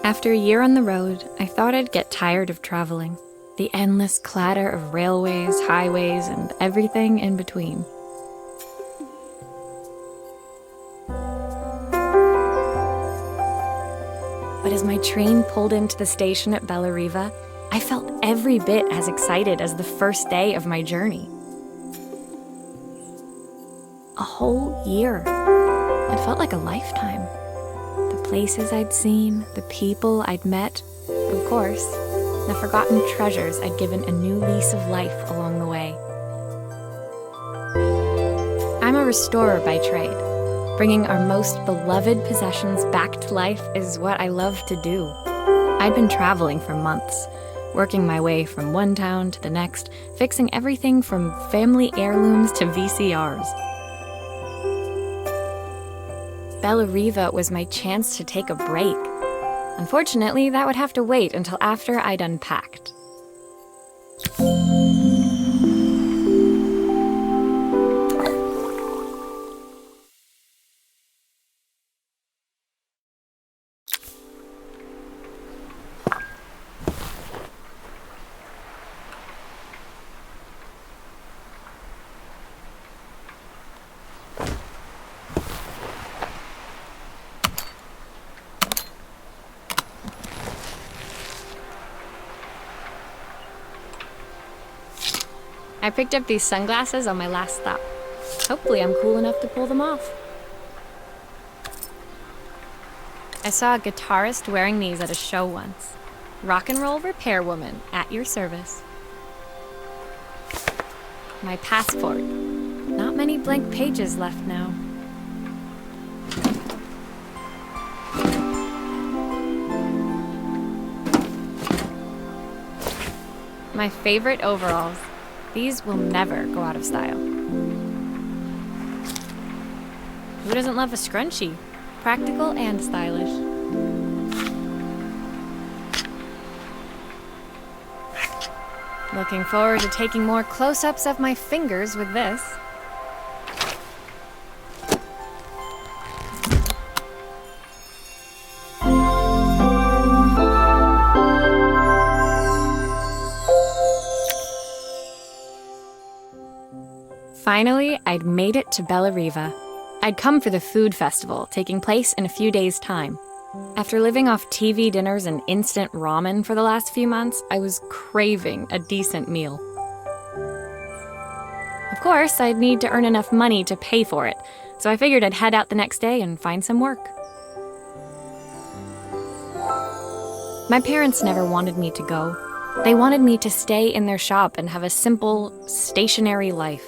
After a year on the road, I thought I'd get tired of traveling. The endless clatter of railways, highways, and everything in between. But as my train pulled into the station at Bellariva, I felt every bit as excited as the first day of my journey. A whole year. It felt like a lifetime. The places I'd seen, the people I'd met, of course, the forgotten treasures I'd given a new lease of life along the way. I'm a restorer by trade. Bringing our most beloved possessions back to life is what I love to do. I'd been traveling for months, working my way from one town to the next, fixing everything from family heirlooms to VCRs. Bellariva was my chance to take a break. Unfortunately, that would have to wait until after I'd unpacked. I picked up these sunglasses on my last stop. Hopefully I'm cool enough to pull them off. I saw a guitarist wearing these at a show once. Rock and roll repair woman, at your service. My passport. Not many blank pages left now. My favorite overalls. These will never go out of style. Who doesn't love a scrunchie? Practical and stylish. Looking forward to taking more close-ups of my fingers with this. Finally, I'd made it to Bellariva. I'd come for the food festival, taking place in a few days' time. After living off TV dinners and instant ramen for the last few months, I was craving a decent meal. Of course, I'd need to earn enough money to pay for it, so I figured I'd head out the next day and find some work. My parents never wanted me to go. They wanted me to stay in their shop and have a simple, stationary life.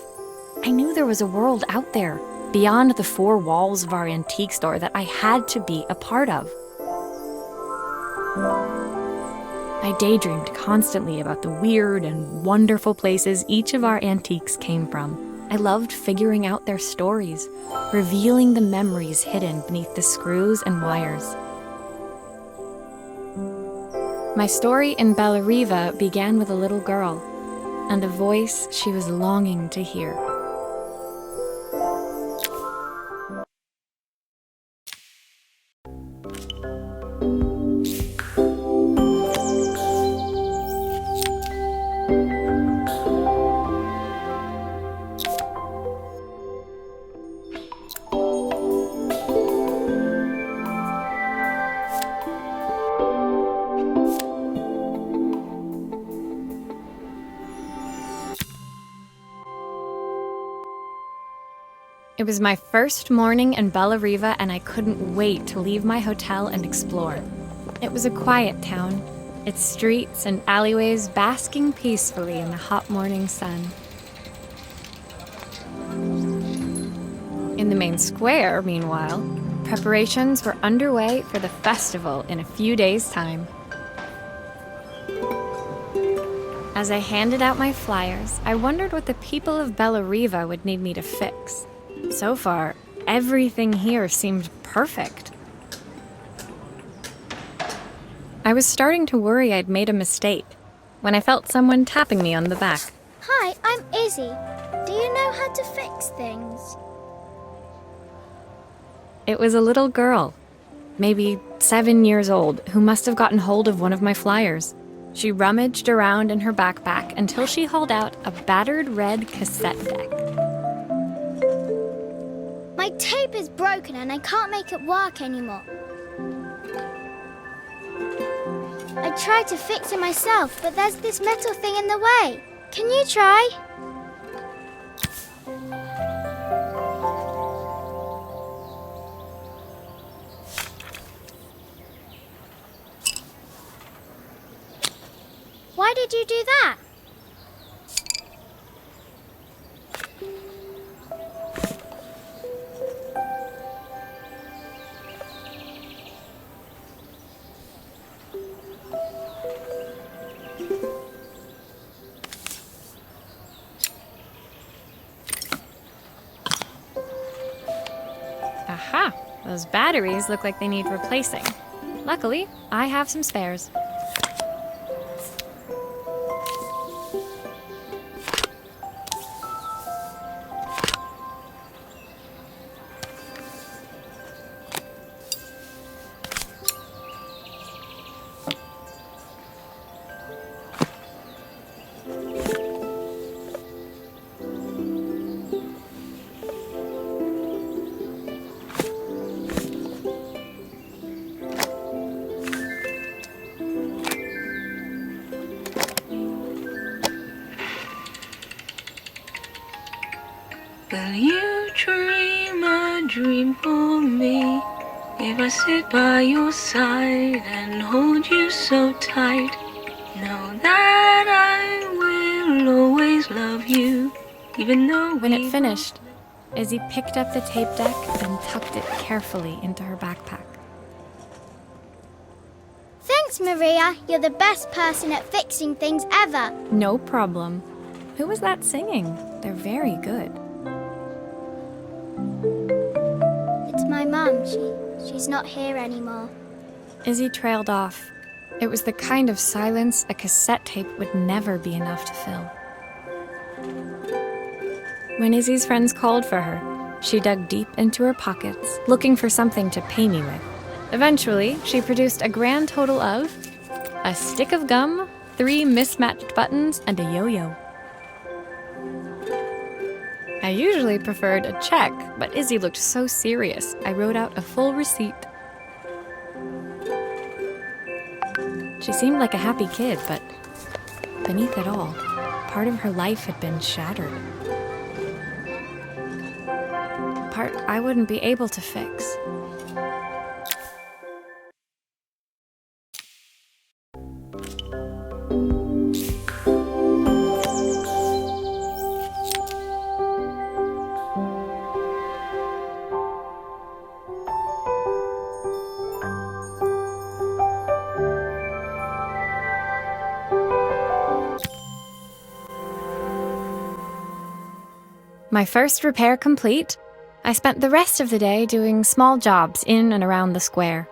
I knew there was a world out there, beyond the four walls of our antique store, that I had to be a part of. I daydreamed constantly about the weird and wonderful places each of our antiques came from. I loved figuring out their stories, revealing the memories hidden beneath the screws and wires. My story in Bellariva began with a little girl, and a voice she was longing to hear. It was my first morning in Bellariva, and I couldn't wait to leave my hotel and explore. It was a quiet town, its streets and alleyways basking peacefully in the hot morning sun. In the main square, meanwhile, preparations were underway for the festival in a few days' time. As I handed out my flyers, I wondered what the people of Bellariva would need me to fix. So far, everything here seemed perfect. I was starting to worry I'd made a mistake when I felt someone tapping me on the back. Hi, I'm Izzy. Do you know how to fix things? It was a little girl, maybe 7 years old, who must have gotten hold of one of my flyers. She rummaged around in her backpack until she hauled out a battered red cassette deck. My tape is broken and I can't make it work anymore. I tried to fix it myself, but there's this metal thing in the way. Can you try? Why did you do that? Aha! Those batteries look like they need replacing. Luckily, I have some spares. Will you dream a dream for me? If I sit by your side and hold you so tight, know that I will always love you, even though When it finished, Izzy picked up the tape deck and tucked it carefully into her backpack. Thanks, Maria. You're the best person at fixing things ever. No problem. Who was that singing? They're very good. It's my mum. She's not here anymore. Izzy trailed off. It was the kind of silence a cassette tape would never be enough to fill. When Izzy's friends called for her, she dug deep into her pockets, looking for something to pay me with. Eventually, she produced a grand total of a stick of gum, 3 mismatched buttons, and a yo-yo. I usually preferred a check, but Izzy looked so serious, I wrote out a full receipt. She seemed like a happy kid, but beneath it all, part of her life had been shattered. A part I wouldn't be able to fix. My first repair complete, I spent the rest of the day doing small jobs in and around the square.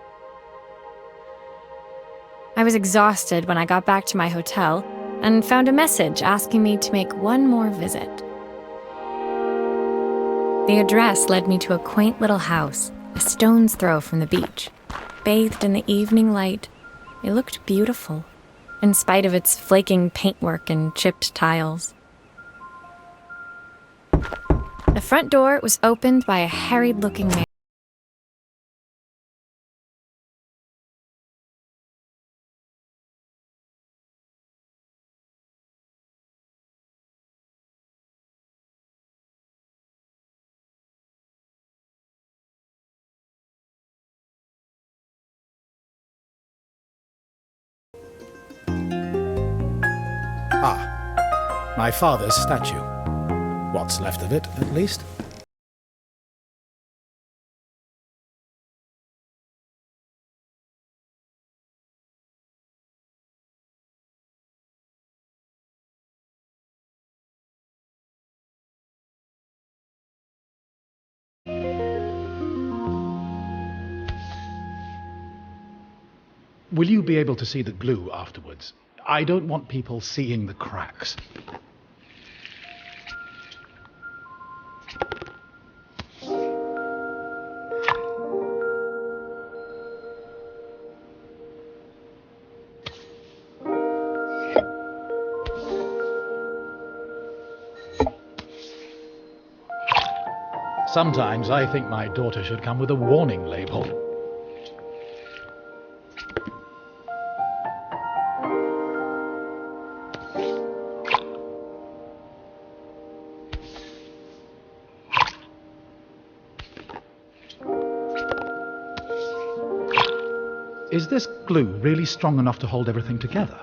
I was exhausted when I got back to my hotel and found a message asking me to make one more visit. The address led me to a quaint little house, a stone's throw from the beach. Bathed in the evening light, it looked beautiful, in spite of its flaking paintwork and chipped tiles. The front door was opened by a harried-looking man. Ah, my father's statue. What's left of it, at least. Will you be able to see the glue afterwards? I don't want people seeing the cracks. Sometimes I think my daughter should come with a warning label. Is this glue really strong enough to hold everything together?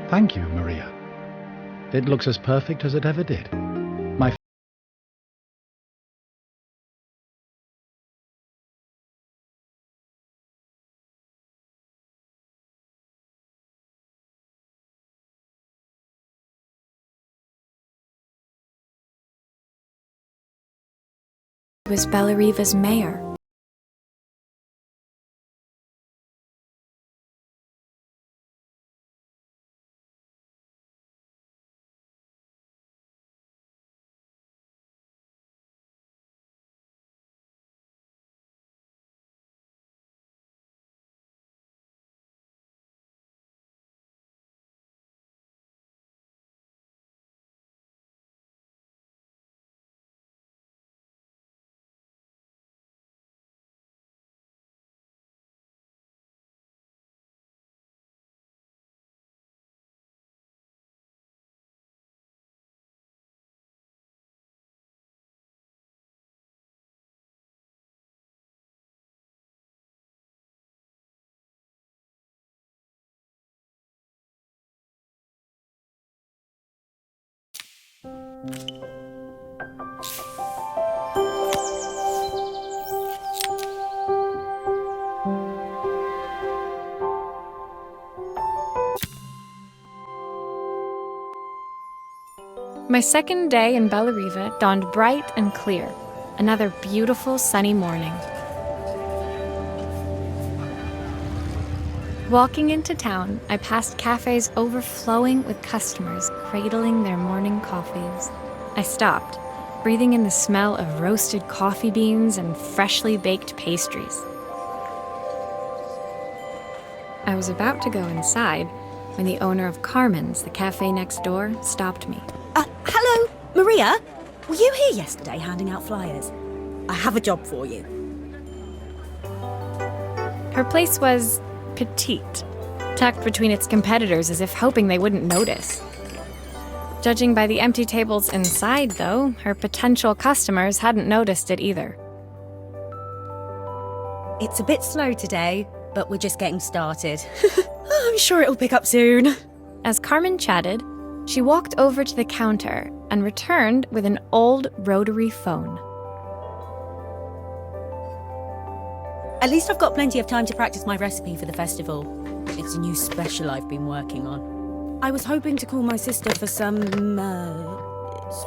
Thank you, Maria. It looks as perfect as it ever did. My was Bellariva's mayor. My second day in Bellariva dawned bright and clear. Another beautiful sunny morning. Walking into town, I passed cafes overflowing with customers cradling their morning coffees. I stopped, breathing in the smell of roasted coffee beans and freshly baked pastries. I was about to go inside when the owner of Carmen's, the cafe next door, stopped me. Hello, Maria? Were you here yesterday handing out flyers? I have a job for you. Her place was petite, tucked between its competitors as if hoping they wouldn't notice. Judging by the empty tables inside, though, her potential customers hadn't noticed it either. It's a bit slow today, but we're just getting started. I'm sure it'll pick up soon. As Carmen chatted, she walked over to the counter and returned with an old rotary phone. At least I've got plenty of time to practice my recipe for the festival. It's a new special I've been working on. I was hoping to call my sister for some,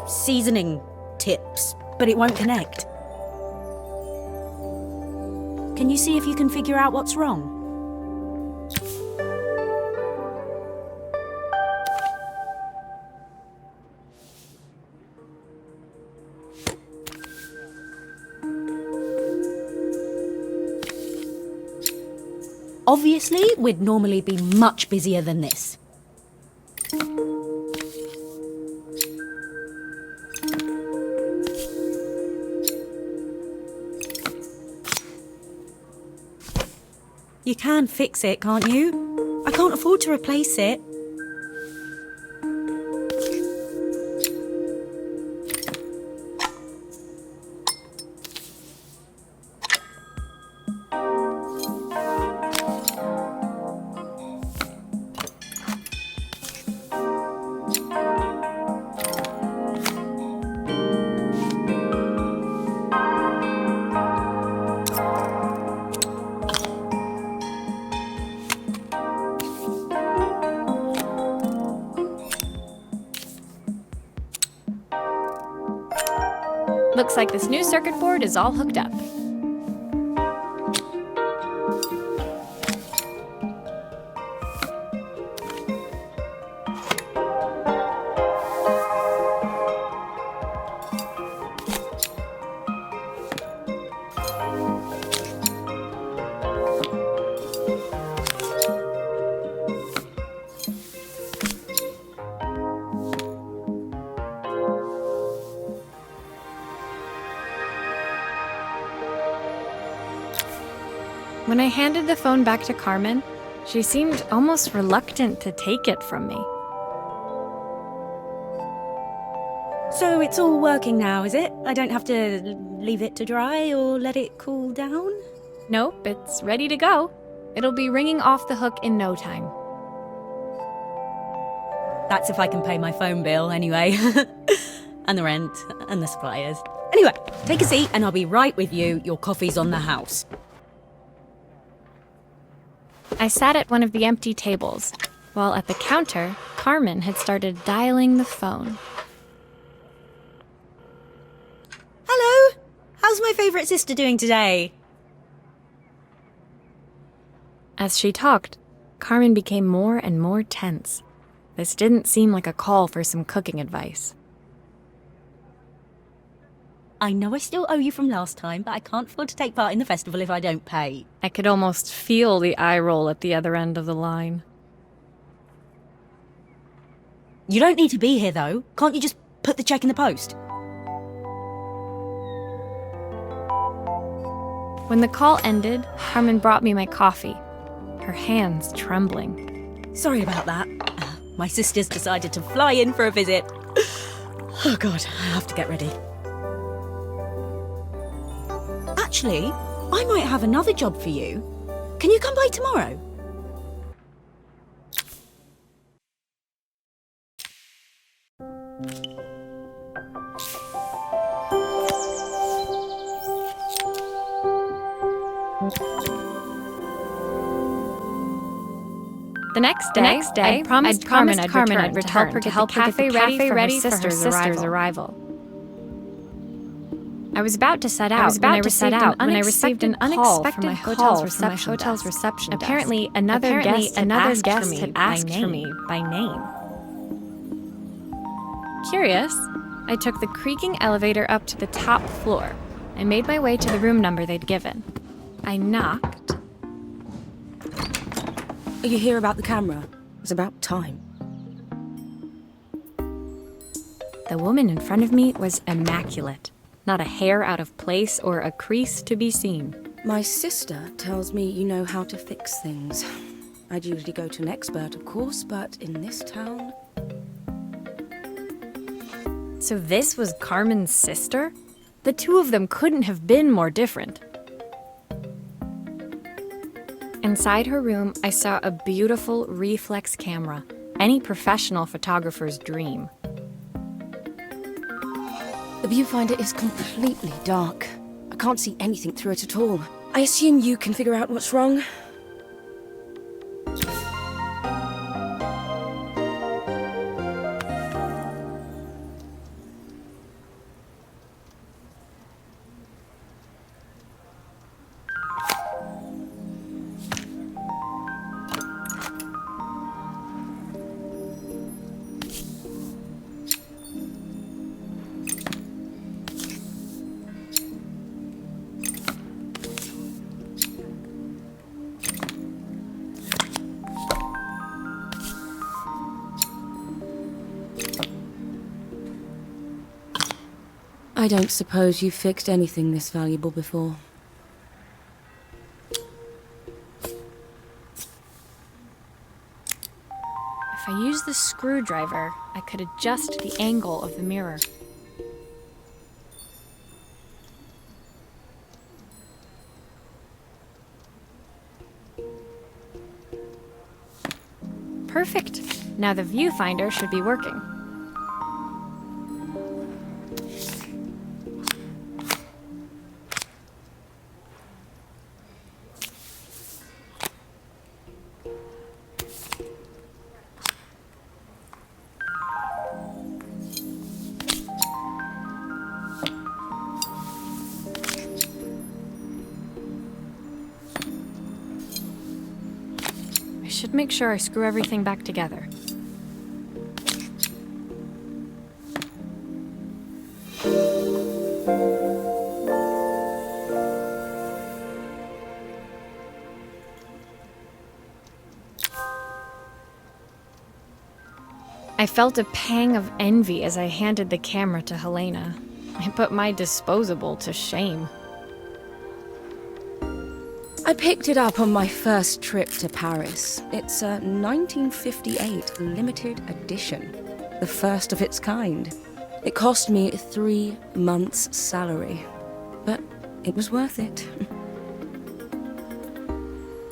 seasoning tips, but it won't connect. Can you see if you can figure out what's wrong? Obviously, we'd normally be much busier than this. You can fix it, can't you? I can't afford to replace it. Looks like this new circuit board is all hooked up. When I handed the phone back to Carmen, she seemed almost reluctant to take it from me. So it's all working now, is it? I don't have to leave it to dry or let it cool down? Nope, it's ready to go. It'll be ringing off the hook in no time. That's if I can pay my phone bill, anyway. And the rent, and the suppliers. Anyway, take a seat and I'll be right with you. Your coffee's on the house. I sat at one of the empty tables, while at the counter, Carmen had started dialing the phone. Hello! How's my favourite sister doing today? As she talked, Carmen became more and more tense. This didn't seem like a call for some cooking advice. I know I still owe you from last time, but I can't afford to take part in the festival if I don't pay. I could almost feel the eye roll at the other end of the line. You don't need to be here, though. Can't you just put the check in the post? When the call ended, Carmen brought me my coffee, her hands trembling. Sorry about that. My sister's decided to fly in for a visit. Oh God, I have to get ready. Actually, I might have another job for you. Can you come by tomorrow? The next day, I promised Carmen I'd return to help her get the cafe ready for her sister's arrival. I was about to set out when I received an unexpected call from my hotel's reception desk. Apparently, another guest had asked for me by name. Curious, I took the creaking elevator up to the top floor and made my way to the room number they'd given. I knocked. Are you here about the camera? It's about time. The woman in front of me was immaculate. Not a hair out of place or a crease to be seen. My sister tells me you know how to fix things. I'd usually go to an expert, of course, but in this town... So this was Carmen's sister? The two of them couldn't have been more different. Inside her room, I saw a beautiful reflex camera, any professional photographer's dream. The viewfinder is completely dark. I can't see anything through it at all. I assume you can figure out what's wrong? I don't suppose you've fixed anything this valuable before. If I used the screwdriver, I could adjust the angle of the mirror. Perfect. Now the viewfinder should be working. I should make sure I screw everything back together. I felt a pang of envy as I handed the camera to Helena. I put my disposable to shame. I picked it up on my first trip to Paris. It's a 1958 limited edition, the first of its kind. It cost me 3 months' salary, but it was worth it.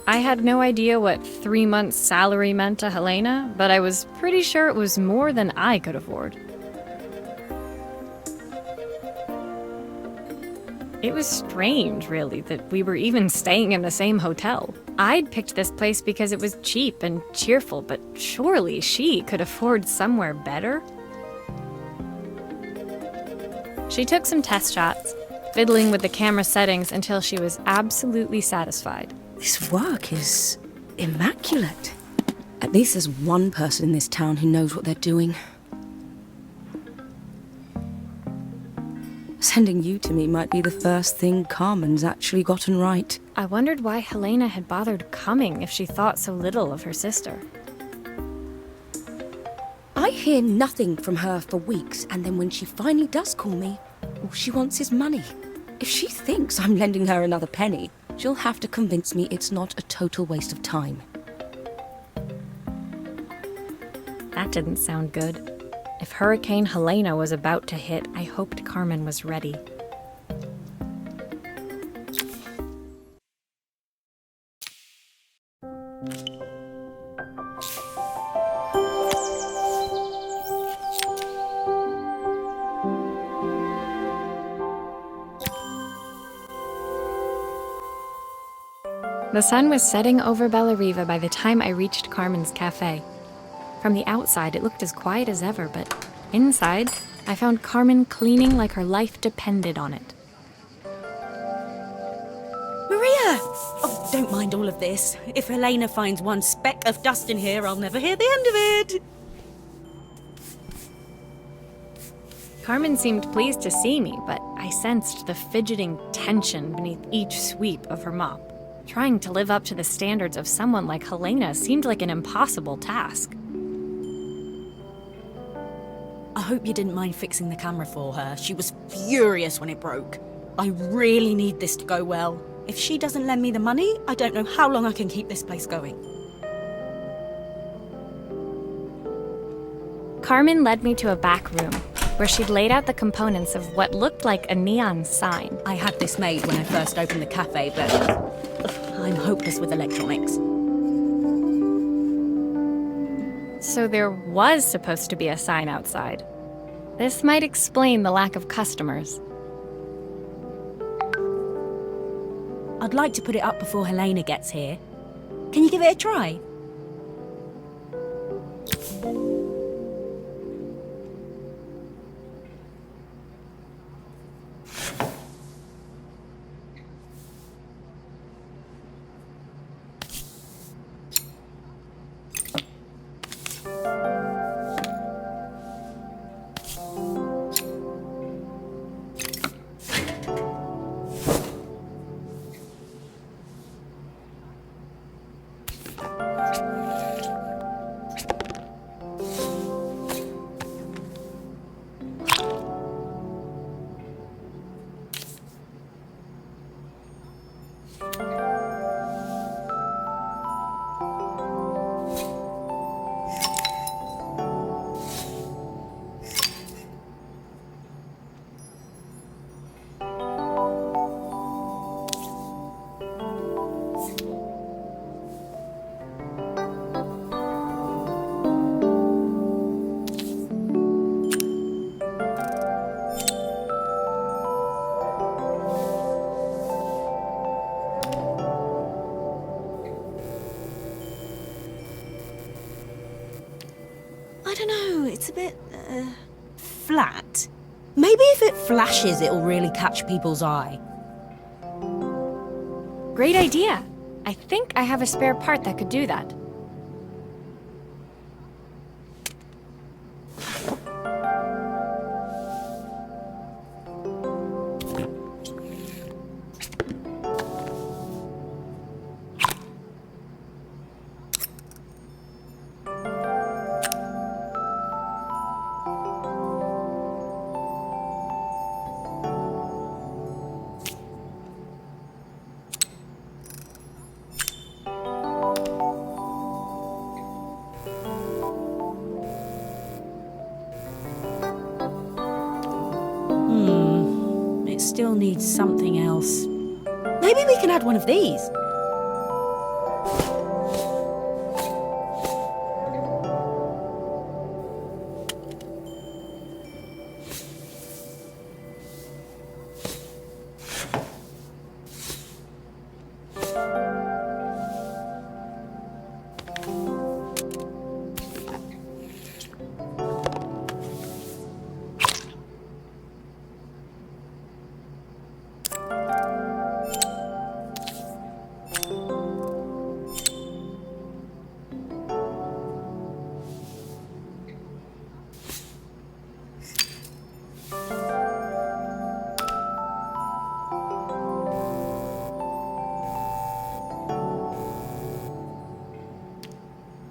I had no idea what 3 months' salary meant to Helena, but I was pretty sure it was more than I could afford. It was strange, really, that we were even staying in the same hotel. I'd picked this place because it was cheap and cheerful, but surely she could afford somewhere better? She took some test shots, fiddling with the camera settings until she was absolutely satisfied. This work is immaculate. At least there's one person in this town who knows what they're doing. Sending you to me might be the first thing Carmen's actually gotten right. I wondered why Helena had bothered coming if she thought so little of her sister. I hear nothing from her for weeks, and then when she finally does call me, all she wants is money. If she thinks I'm lending her another penny, she'll have to convince me it's not a total waste of time. That didn't sound good. If Hurricane Helena was about to hit, I hoped Carmen was ready. The sun was setting over Bellariva by the time I reached Carmen's cafe. From the outside, it looked as quiet as ever, but inside, I found Carmen cleaning like her life depended on it. Maria! Oh, don't mind all of this. If Helena finds one speck of dust in here, I'll never hear the end of it. Carmen seemed pleased to see me, but I sensed the fidgeting tension beneath each sweep of her mop. Trying to live up to the standards of someone like Helena seemed like an impossible task. I hope you didn't mind fixing the camera for her. She was furious when it broke. I really need this to go well. If she doesn't lend me the money, I don't know how long I can keep this place going. Carmen led me to a back room, where she'd laid out the components of what looked like a neon sign. I had this made when I first opened the cafe, but I'm hopeless with electronics. So there was supposed to be a sign outside. This might explain the lack of customers. I'd like to put it up before Helena gets here. Can you give it a try? I don't know, it's a bit, flat. Maybe if it flashes, it'll really catch people's eye. Great idea! I think I have a spare part that could do that. it still needs something else. Maybe we can add one of these.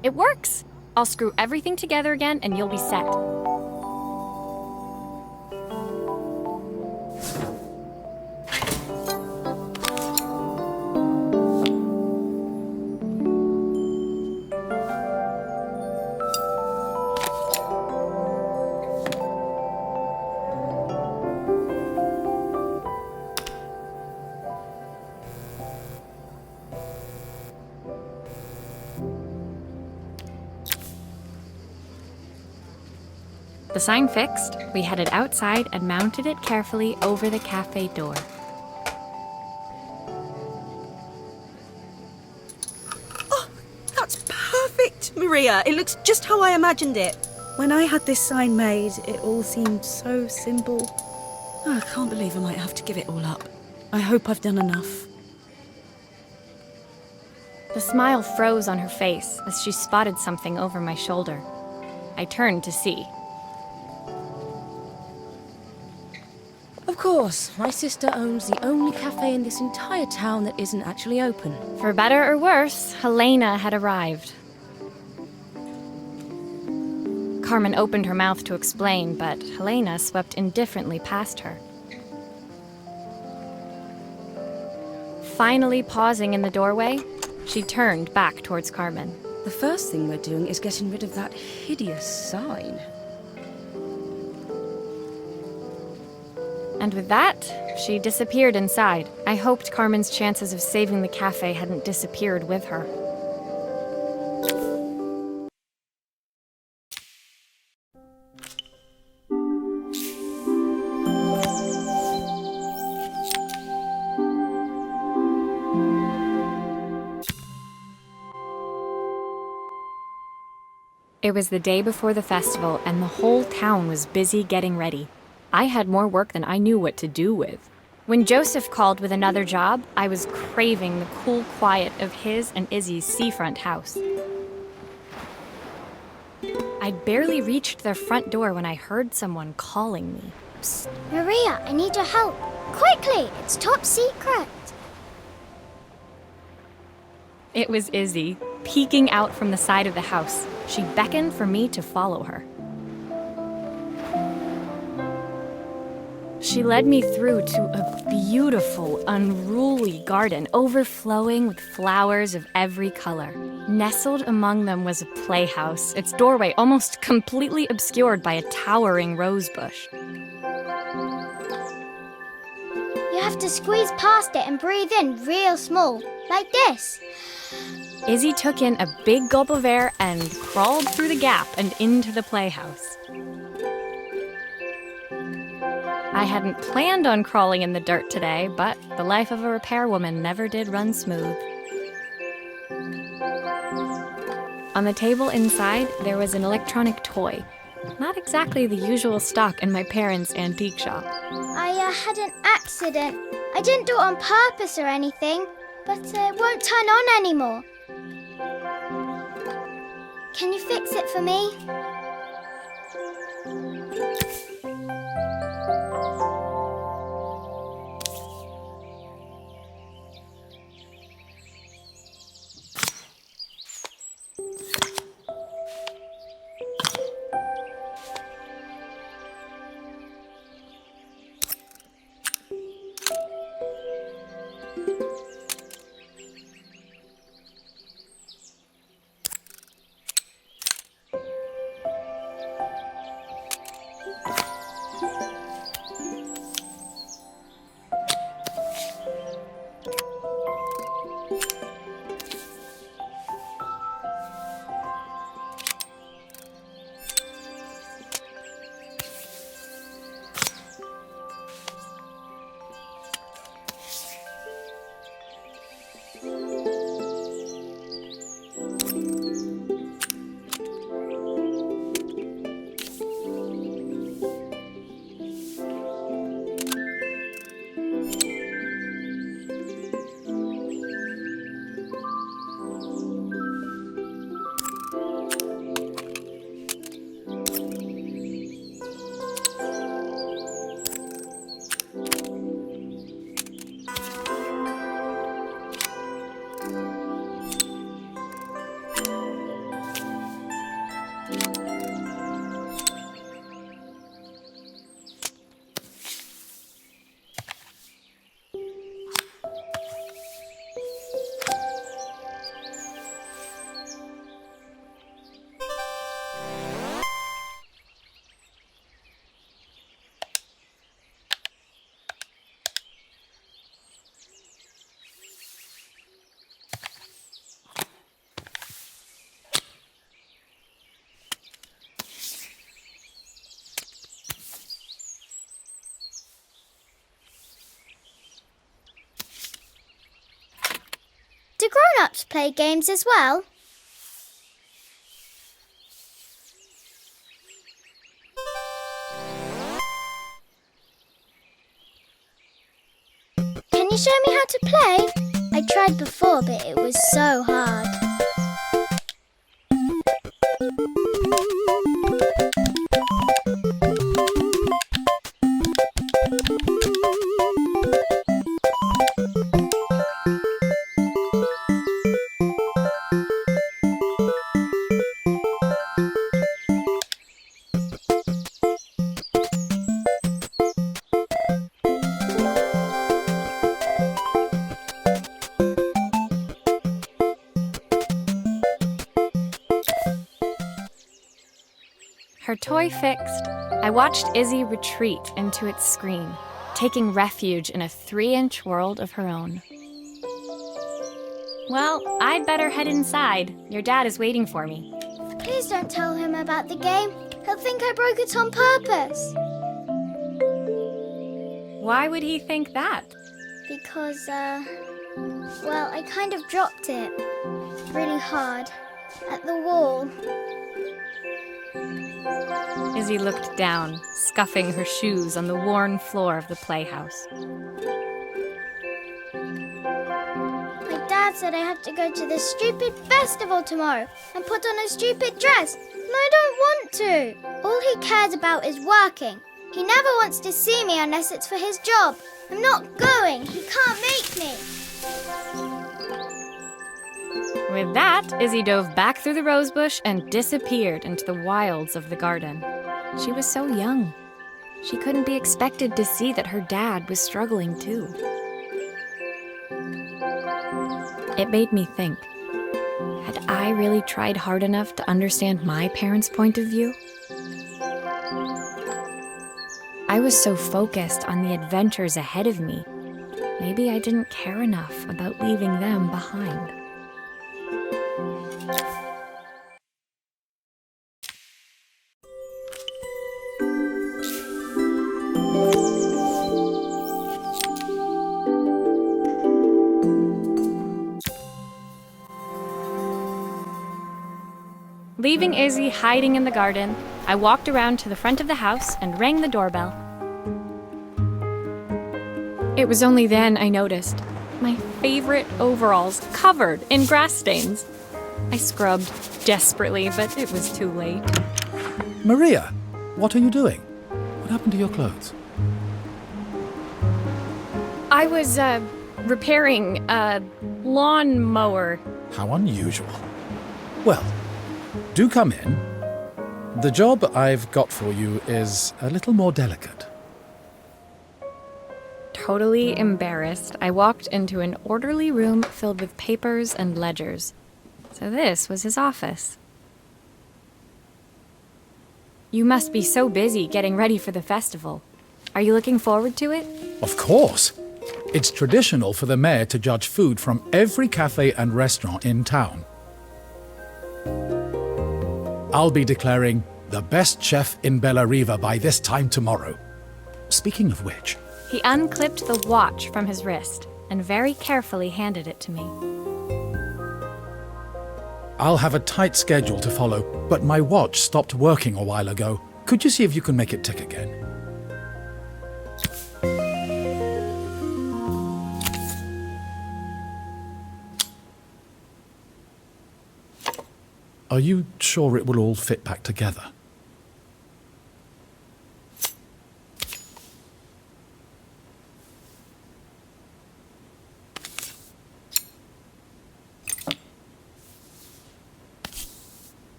It works! I'll screw everything together again and you'll be set. The sign fixed, we headed outside and mounted it carefully over the cafe door. Oh, that's perfect, Maria. It looks just how I imagined it. When I had this sign made, it all seemed so simple. Oh, I can't believe I might have to give it all up. I hope I've done enough. The smile froze on her face as she spotted something over my shoulder. I turned to see. Of course, my sister owns the only cafe in this entire town that isn't actually open. For better or worse, Helena had arrived. Carmen opened her mouth to explain, but Helena swept indifferently past her. Finally pausing in the doorway, she turned back towards Carmen. The first thing we're doing is getting rid of that hideous sign. And with that, she disappeared inside. I hoped Carmen's chances of saving the cafe hadn't disappeared with her. It was the day before the festival, and the whole town was busy getting ready. I had more work than I knew what to do with. When Joseph called with another job, I was craving the cool quiet of his and Izzy's seafront house. I'd barely reached their front door when I heard someone calling me. Psst, Maria, I need your help. Quickly, it's top secret. It was Izzy, peeking out from the side of the house. She beckoned for me to follow her. She led me through to a beautiful, unruly garden overflowing with flowers of every color. Nestled among them was a playhouse, its doorway almost completely obscured by a towering rose bush. You have to squeeze past it and breathe in real small, like this. Izzy took in a big gulp of air and crawled through the gap and into the playhouse. I hadn't planned on crawling in the dirt today, but the life of a repairwoman never did run smooth. On the table inside, there was an electronic toy. Not exactly the usual stock in my parents' antique shop. I had an accident. I didn't do it on purpose or anything, but it won't turn on anymore. Can you fix it for me? Do grown-ups play games as well? Can you show me how to play? I tried before, but it was so hard. Her toy fixed, I watched Izzy retreat into its screen, taking refuge in a 3-inch world of her own. Well, I'd better head inside. Your dad is waiting for me. Please don't tell him about the game. He'll think I broke it on purpose. Why would he think that? Because, well, I kind of dropped it really hard at the wall. Izzy looked down, scuffing her shoes on the worn floor of the playhouse. My dad said I have to go to this stupid festival tomorrow and put on a stupid dress, and I don't want to. All he cares about is working. He never wants to see me unless it's for his job. I'm not going. He can't make me. With that, Izzy dove back through the rosebush and disappeared into the wilds of the garden. She was so young. She couldn't be expected to see that her dad was struggling too. It made me think, had I really tried hard enough to understand my parents' point of view? I was so focused on the adventures ahead of me. Maybe I didn't care enough about leaving them behind. Leaving Izzy hiding in the garden, I walked around to the front of the house and rang the doorbell. It was only then I noticed my favorite overalls covered in grass stains. I scrubbed desperately, but it was too late. Maria, what are you doing? What happened to your clothes? I was, repairing a lawnmower. How unusual. Well, do come in. The job I've got for you is a little more delicate. Totally embarrassed, I walked into an orderly room filled with papers and ledgers. So this was his office. You must be so busy getting ready for the festival. Are you looking forward to it? Of course. It's traditional for the mayor to judge food from every cafe and restaurant in town. I'll be declaring the best chef in Bellariva by this time tomorrow. Speaking of which... He unclipped the watch from his wrist and very carefully handed it to me. I'll have a tight schedule to follow, but my watch stopped working a while ago. Could you see if you can make it tick again? Are you sure it will all fit back together?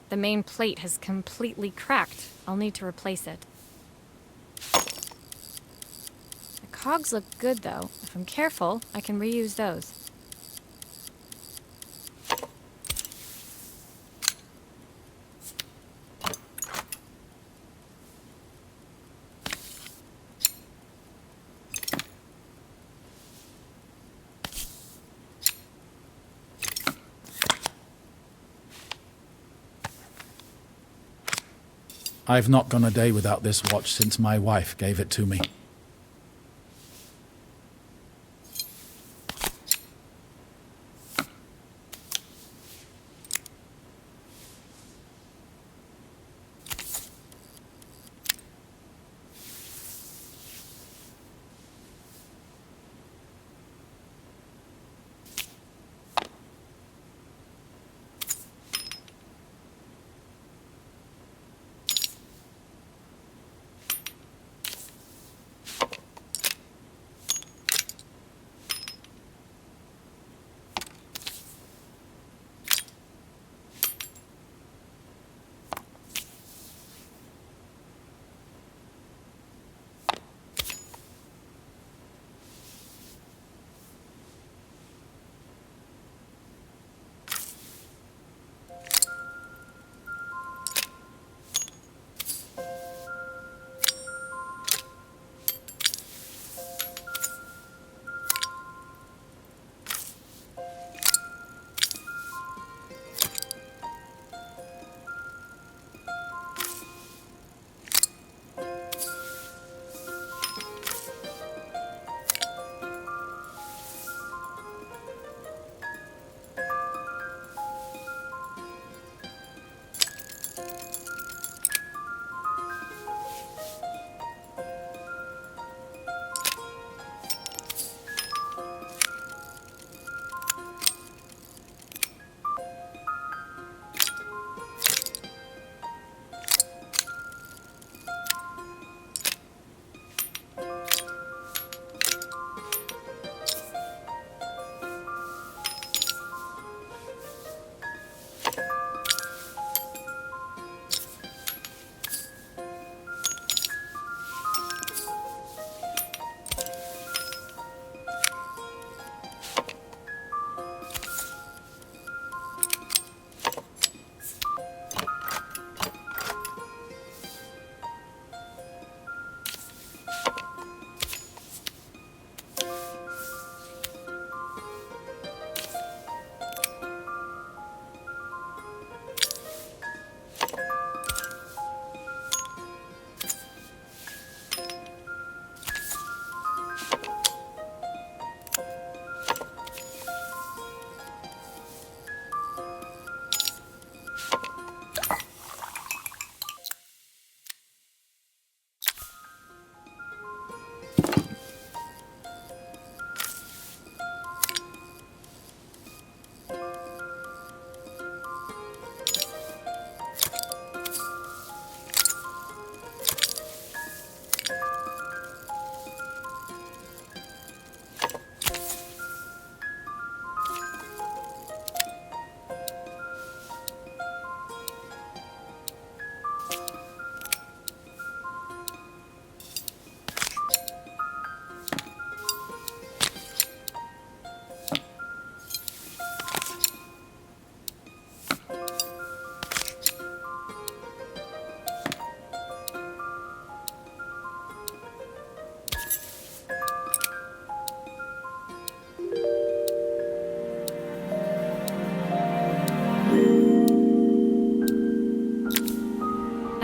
The main plate has completely cracked. I'll need to replace it. The cogs look good, though. If I'm careful, I can reuse those. I've not gone a day without this watch since my wife gave it to me.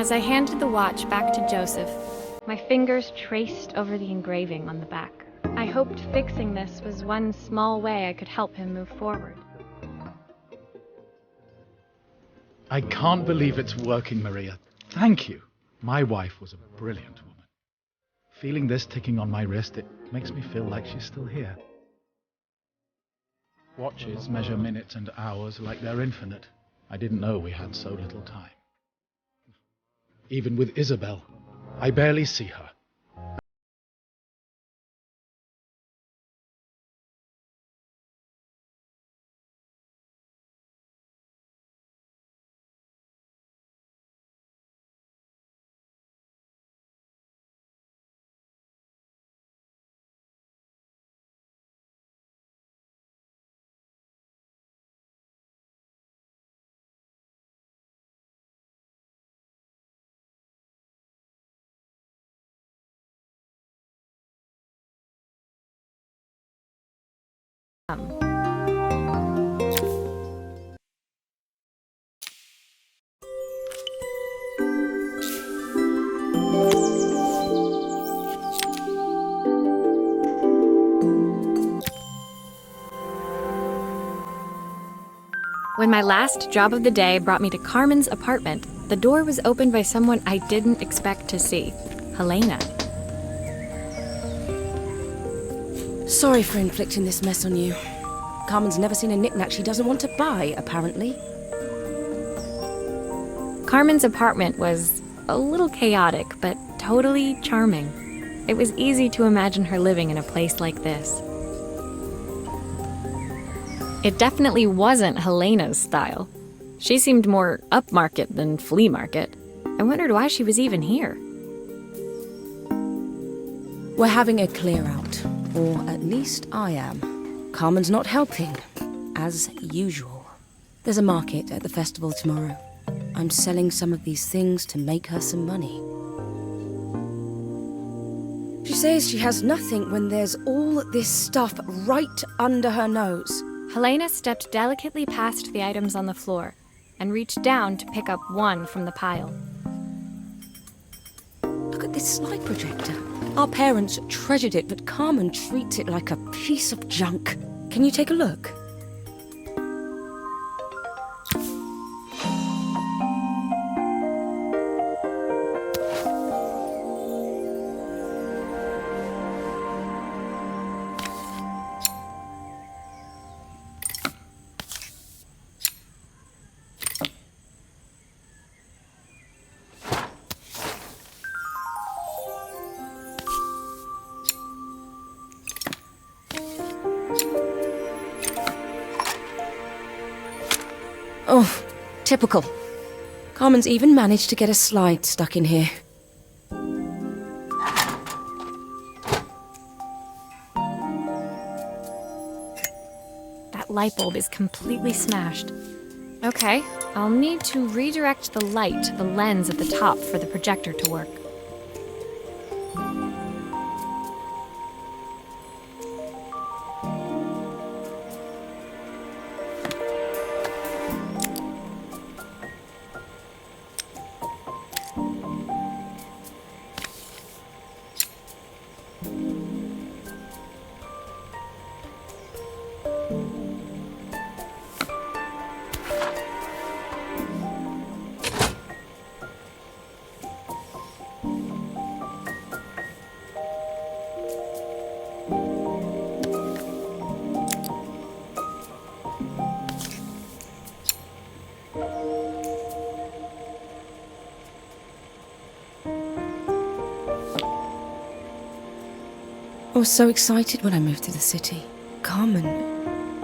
As I handed the watch back to Joseph, my fingers traced over the engraving on the back. I hoped fixing this was one small way I could help him move forward. I can't believe it's working, Maria. Thank you. My wife was a brilliant woman. Feeling this ticking on my wrist, it makes me feel like she's still here. Watches measure minutes and hours like they're infinite. I didn't know we had so little time. Even with Isabel, I barely see her. When my last job of the day brought me to Carmen's apartment, the door was opened by someone I didn't expect to see, Helena. Sorry for inflicting this mess on you. Carmen's never seen a knick-knack she doesn't want to buy, apparently. Carmen's apartment was a little chaotic, but totally charming. It was easy to imagine her living in a place like this. It definitely wasn't Helena's style. She seemed more upmarket than flea market. I wondered why she was even here. We're having a clear out, or at least I am. Carmen's not helping, as usual. There's a market at the festival tomorrow. I'm selling some of these things to make her some money. She says she has nothing when there's all this stuff right under her nose. Helena stepped delicately past the items on the floor and reached down to pick up one from the pile. Look at this slide projector. Our parents treasured it, but Carmen treats it like a piece of junk. Can you take a look? Oh, typical. Carmen's even managed to get a slide stuck in here. That light bulb is completely smashed. Okay, I'll need to redirect the light to the lens at the top for the projector to work. I was so excited when I moved to the city. Carmen,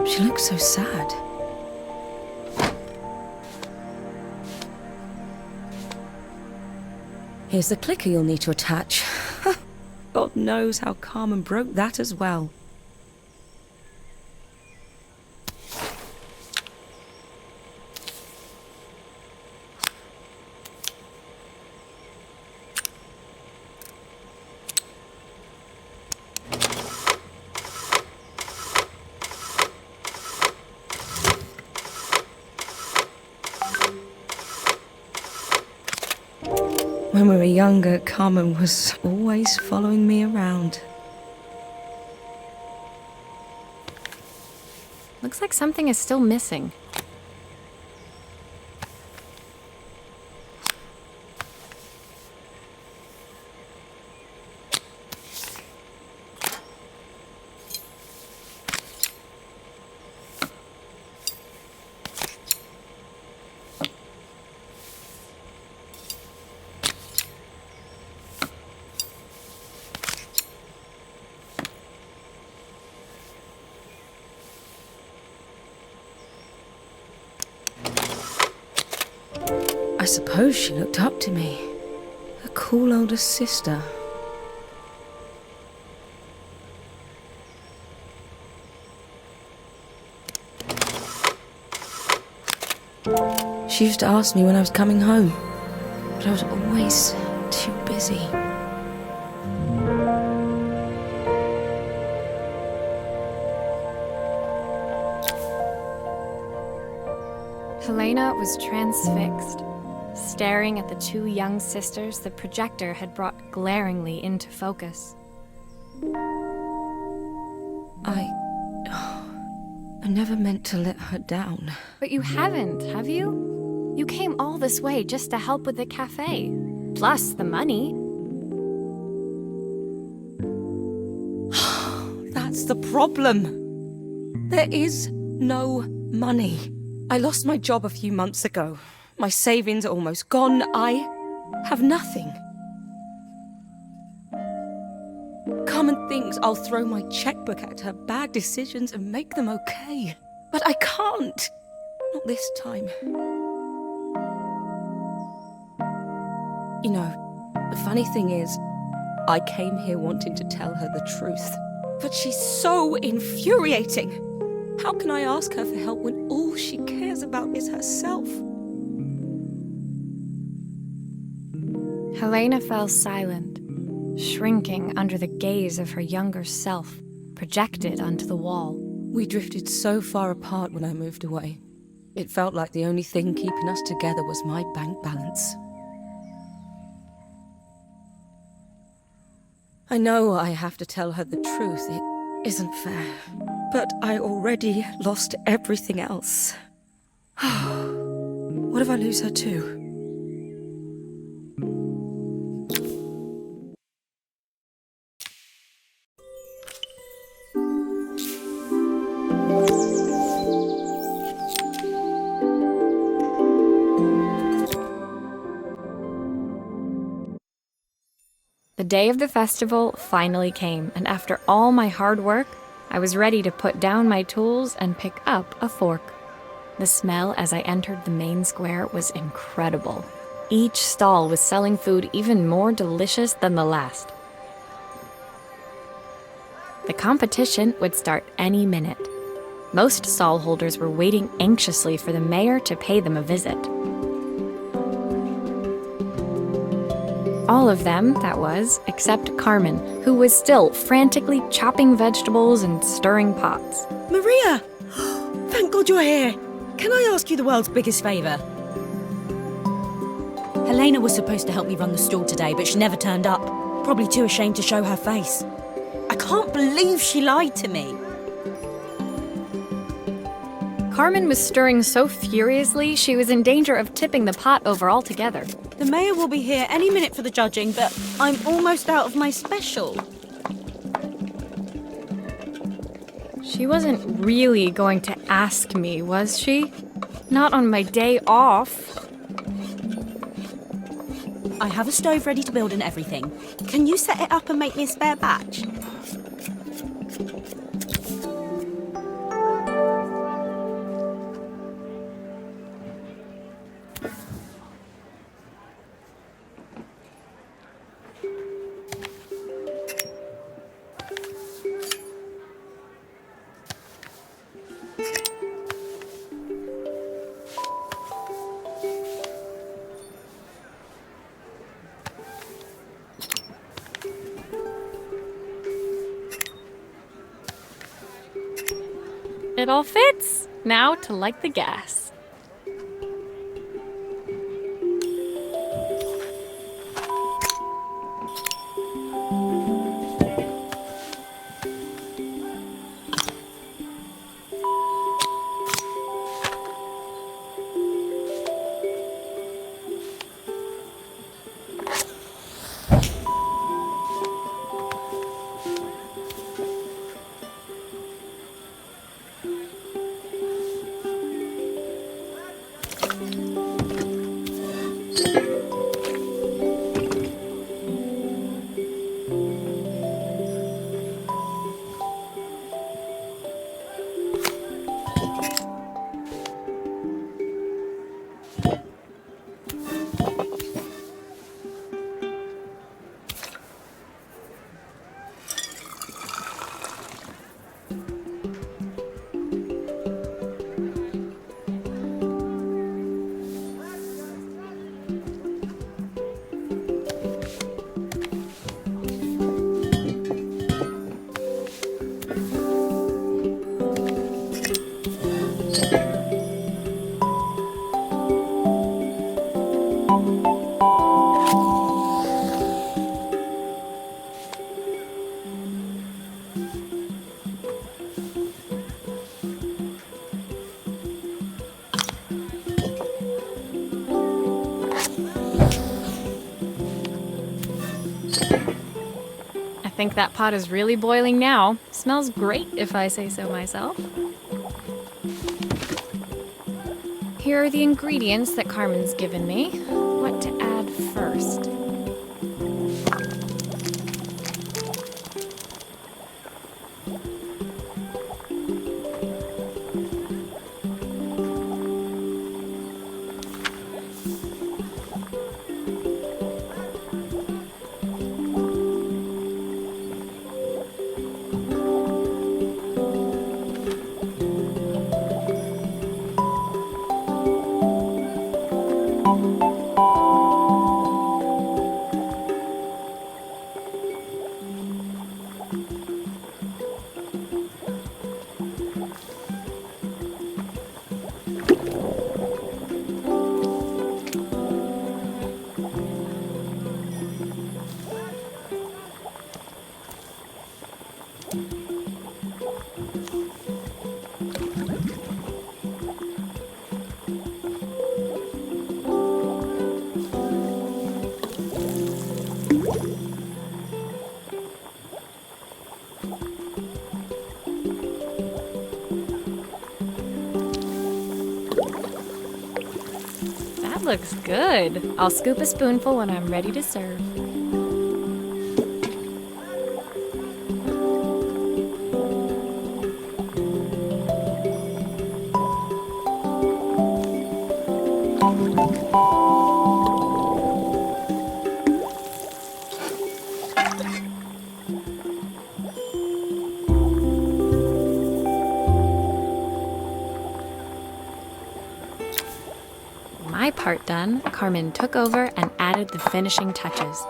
she looks so sad. Here's the clicker you'll need to attach. God knows how Carmen broke that as well. When we were younger, Carmen was always following me around. Looks like something is still missing. I suppose she looked up to me. A cool older sister. She used to ask me when I was coming home, but I was always too busy. Helena was transfixed, staring at the two young sisters the projector had brought glaringly into focus. I never meant to let her down. But you haven't, have you? You came all this way just to help with the cafe. Plus the money. That's the problem. There is no money. I lost my job a few months ago. My savings are almost gone. I have nothing. Carmen thinks I'll throw my checkbook at her bad decisions and make them okay. But I can't. Not this time. You know, the funny thing is, I came here wanting to tell her the truth. But she's so infuriating. How can I ask her for help when all she cares about is herself? Helena fell silent, shrinking under the gaze of her younger self, projected onto the wall. We drifted so far apart when I moved away. It felt like the only thing keeping us together was my bank balance. I know I have to tell her the truth. It isn't fair. But I already lost everything else. What if I lose her too? The day of the festival finally came, and after all my hard work, I was ready to put down my tools and pick up a fork. The smell as I entered the main square was incredible. Each stall was selling food even more delicious than the last. The competition would start any minute. Most stall holders were waiting anxiously for the mayor to pay them a visit. All of them, that was, except Carmen, who was still frantically chopping vegetables and stirring pots. Maria! Thank God you're here. Can I ask you the world's biggest favour? Helena was supposed to help me run the stall today, but she never turned up. Probably too ashamed to show her face. I can't believe she lied to me. Carmen was stirring so furiously she was in danger of tipping the pot over altogether. The mayor will be here any minute for the judging, but I'm almost out of my special. She wasn't really going to ask me, was she? Not on my day off. I have a stove ready to build and everything. Can you set it up and make me a spare batch? It all fits. Now to light the gas. think that pot is really boiling now. Smells great if I say so myself. Here are the ingredients that Carmen's given me. What to add first? That looks good. I'll scoop a spoonful when I'm ready to serve. My part done, Carmen took over and added the finishing touches.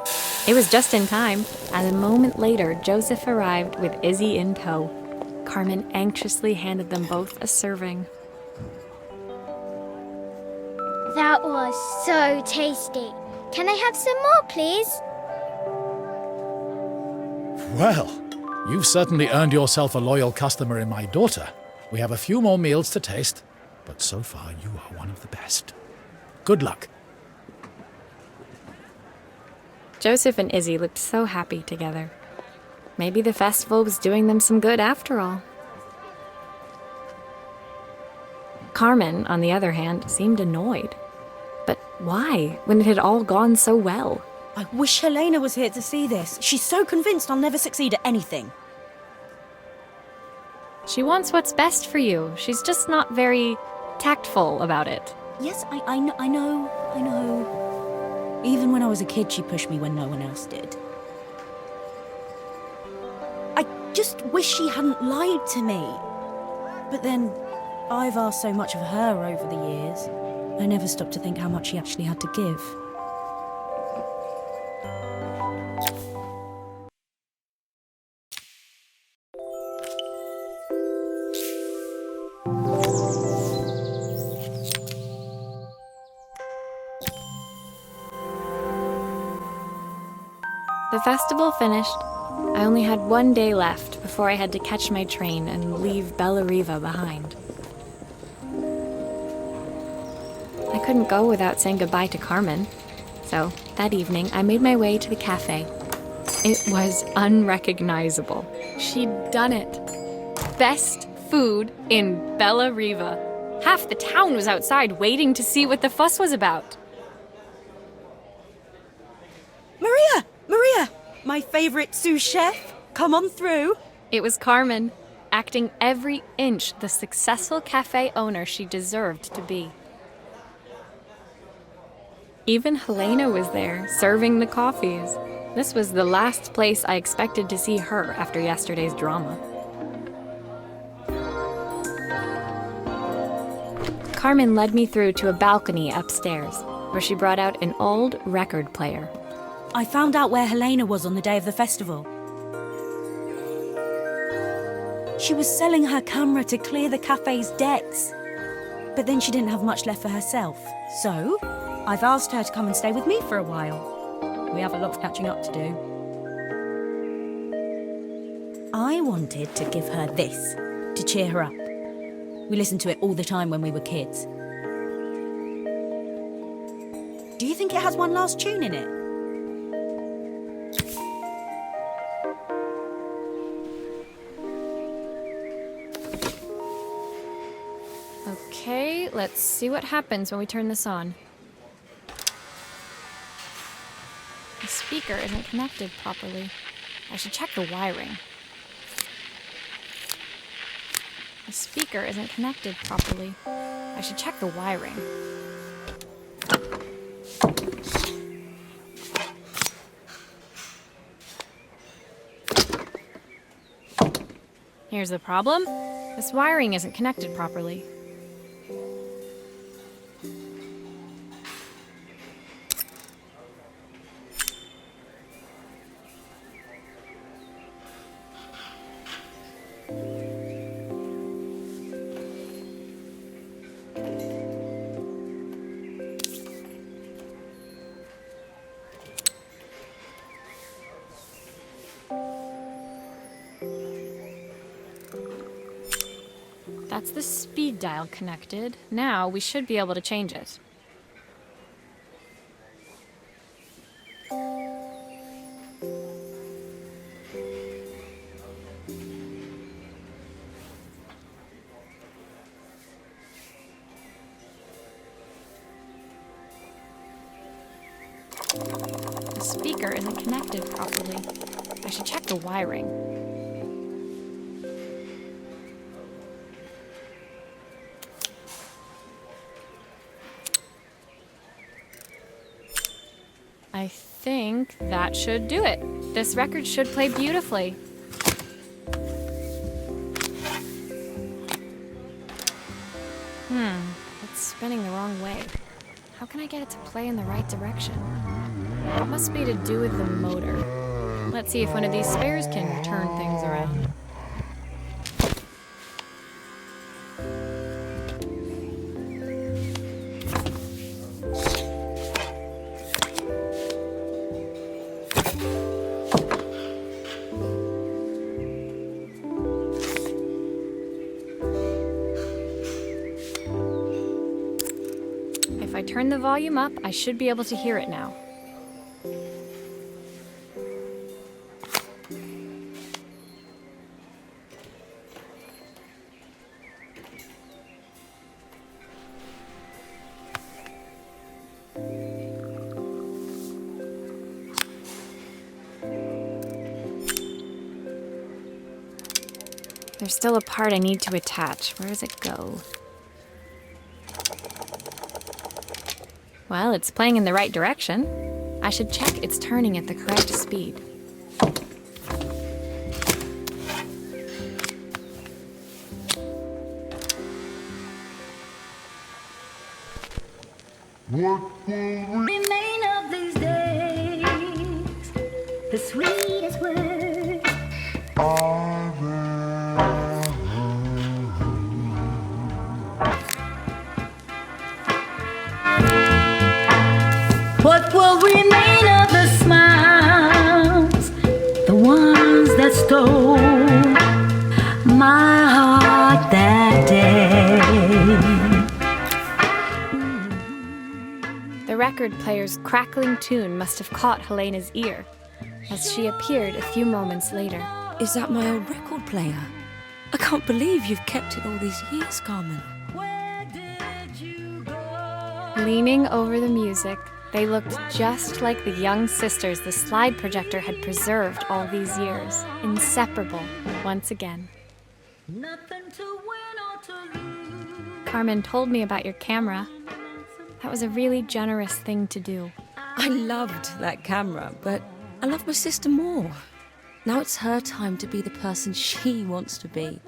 It was just in time, and a moment later, Joseph arrived with Izzy in tow. Carmen anxiously handed them both a serving. That was so tasty. Can I have some more, please? Well, you've certainly earned yourself a loyal customer in my daughter. We have a few more meals to taste, but so far you are one of the best. Good luck. Joseph and Izzy looked so happy together. Maybe the festival was doing them some good after all. Carmen, on the other hand, seemed annoyed. But why, when it had all gone so well? I wish Helena was here to see this. She's so convinced I'll never succeed at anything. She wants what's best for you. She's just not very tactful about it. Yes, I know. Even when I was a kid, she pushed me when no one else did. I just wish she hadn't lied to me. But then, I've asked so much of her over the years. I never stopped to think how much she actually had to give. The festival finished. I only had one day left before I had to catch my train and leave Bellariva behind. I couldn't go without saying goodbye to Carmen. So, that evening, I made my way to the cafe. It was unrecognizable. She'd done it. Best food in Bellariva. Half the town was outside waiting to see what the fuss was about. Maria! My favorite sous chef. Come on through. It was Carmen, acting every inch the successful cafe owner she deserved to be. Even Helena was there, serving the coffees. This was the last place I expected to see her after yesterday's drama. Carmen led me through to a balcony upstairs, where she brought out an old record player. I found out where Helena was on the day of the festival. She was selling her camera to clear the cafe's decks. But then she didn't have much left for herself. So, I've asked her to come and stay with me for a while. We have a lot of catching up to do. I wanted to give her this, to cheer her up. We listened to it all the time when we were kids. Do you think it has one last tune in it? let's see what happens when we turn this on. The speaker isn't connected properly. I should check the wiring. The speaker isn't connected properly. I should check the wiring. Here's the problem. This wiring isn't connected properly. That's the speed dial connected. Now we should be able to change it. The speaker isn't connected properly. I should check the wiring. I think that should do it. This record should play beautifully. It's spinning the wrong way. How can I get it to play in the right direction? It must be to do with the motor. Let's see if one of these spares can turn things around. If I turn the volume up, I should be able to hear it now. There's still a part I need to attach. Where does it go? Well, it's playing in the right direction. I should check it's turning at the correct speed. What will remain of these days? The sweetest words are there. What will remain of the smiles, the ones that stole my heart that day? The record player's crackling tune must have caught Helena's ear, as she appeared a few moments later. Is that my old record player? I can't believe you've kept it all these years, Carmen. Leaning over the music, they looked just like the young sisters the slide projector had preserved all these years, inseparable once again. Nothing to win or to lose. Carmen told me about your camera. That was a really generous thing to do. I loved that camera, but I love my sister more. Now it's her time to be the person she wants to be.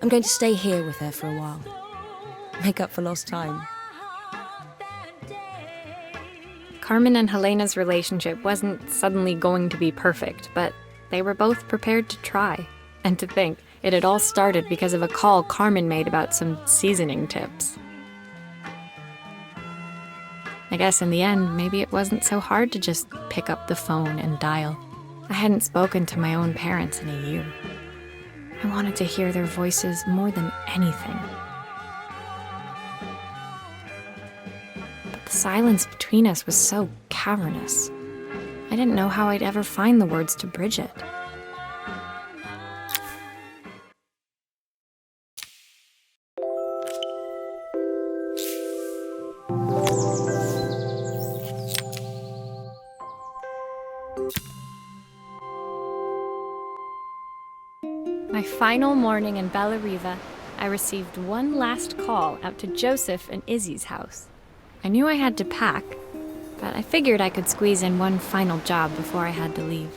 I'm going to stay here with her for a while. Make up for lost time. Carmen and Helena's relationship wasn't suddenly going to be perfect, but they were both prepared to try. And to think, it had all started because of a call Carmen made about some seasoning tips. I guess in the end, maybe it wasn't so hard to just pick up the phone and dial. I hadn't spoken to my own parents in a year. I wanted to hear their voices more than anything. But the silence between us was so cavernous. I didn't know how I'd ever find the words to bridge it. final morning in Bellariva, I received one last call out to Joseph and Izzy's house. I knew I had to pack, but I figured I could squeeze in one final job before I had to leave.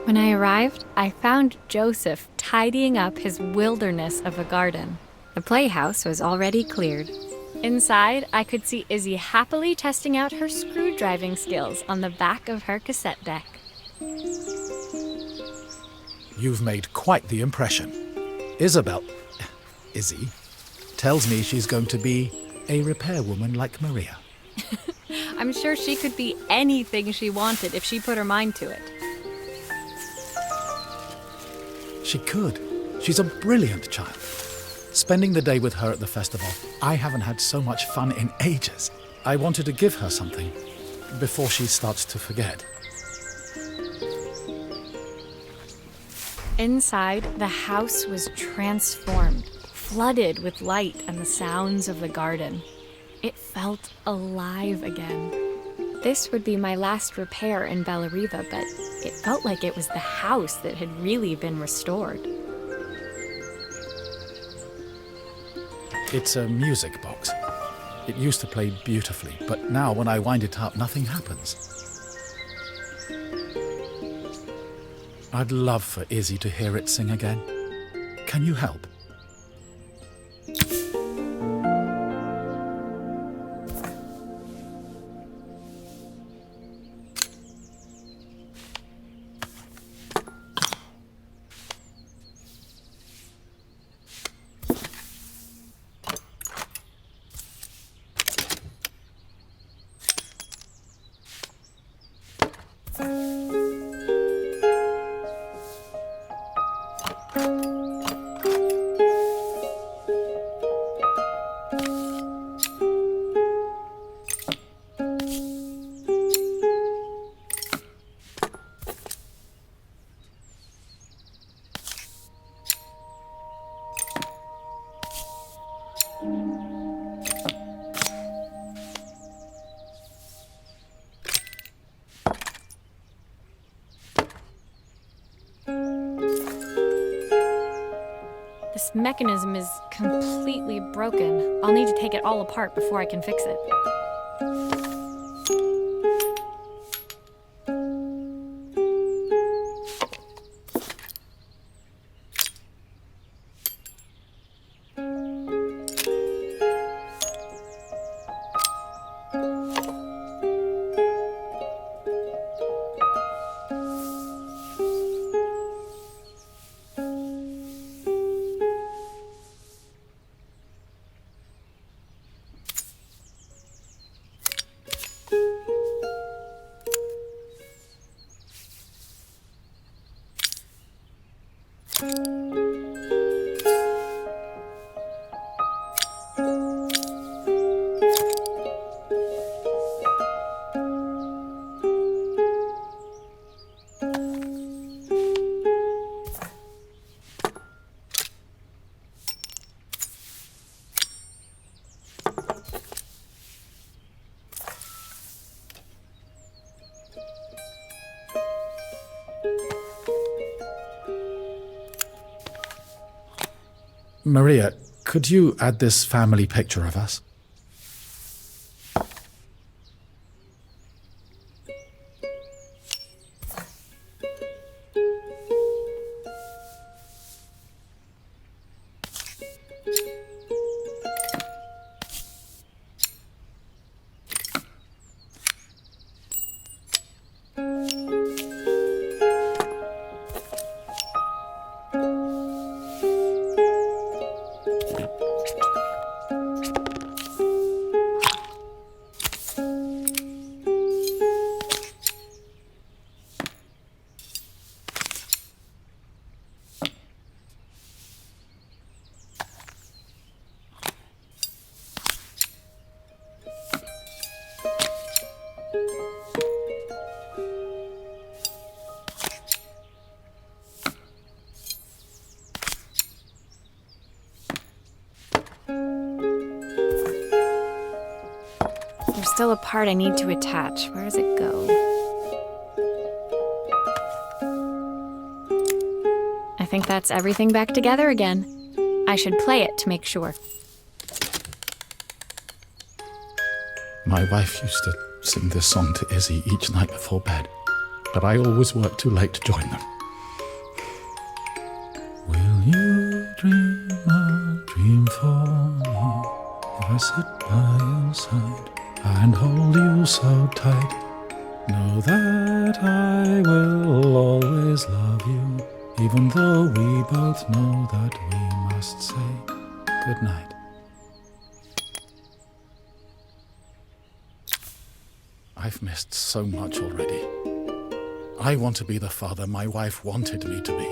When I arrived, I found Joseph tidying up his wilderness of a garden. The playhouse was already cleared. Inside, I could see Izzy happily testing out her screw-driving skills on the back of her cassette deck. You've made quite the impression. Izzy, tells me she's going to be a repairwoman like Maria. I'm sure she could be anything she wanted if she put her mind to it. She could. She's a brilliant child. Spending the day with her at the festival, I haven't had so much fun in ages. I wanted to give her something before she starts to forget. Inside, the house was transformed, flooded with light and the sounds of the garden. It felt alive again. This would be my last repair in Bellariva, but it felt like it was the house that had really been restored. It's a music box. It used to play beautifully, but now when I wind it up, nothing happens. I'd love for Izzy to hear it sing again. Can you help? This mechanism is completely broken. I'll need to take it all apart before I can fix it. Maria, could you add this family picture of us? There's still a part I need to attach. Where does it go? think that's everything back together again. I should play it to make sure. My wife used to sing this song to Izzy each night before bed, but I always worked too late to join them. Will you dream a dream for me if I sit by your side and hold you so tight? Know that I will always love you, even though we both know that we must say goodnight. I've missed so much already. I want to be the father my wife wanted me to be.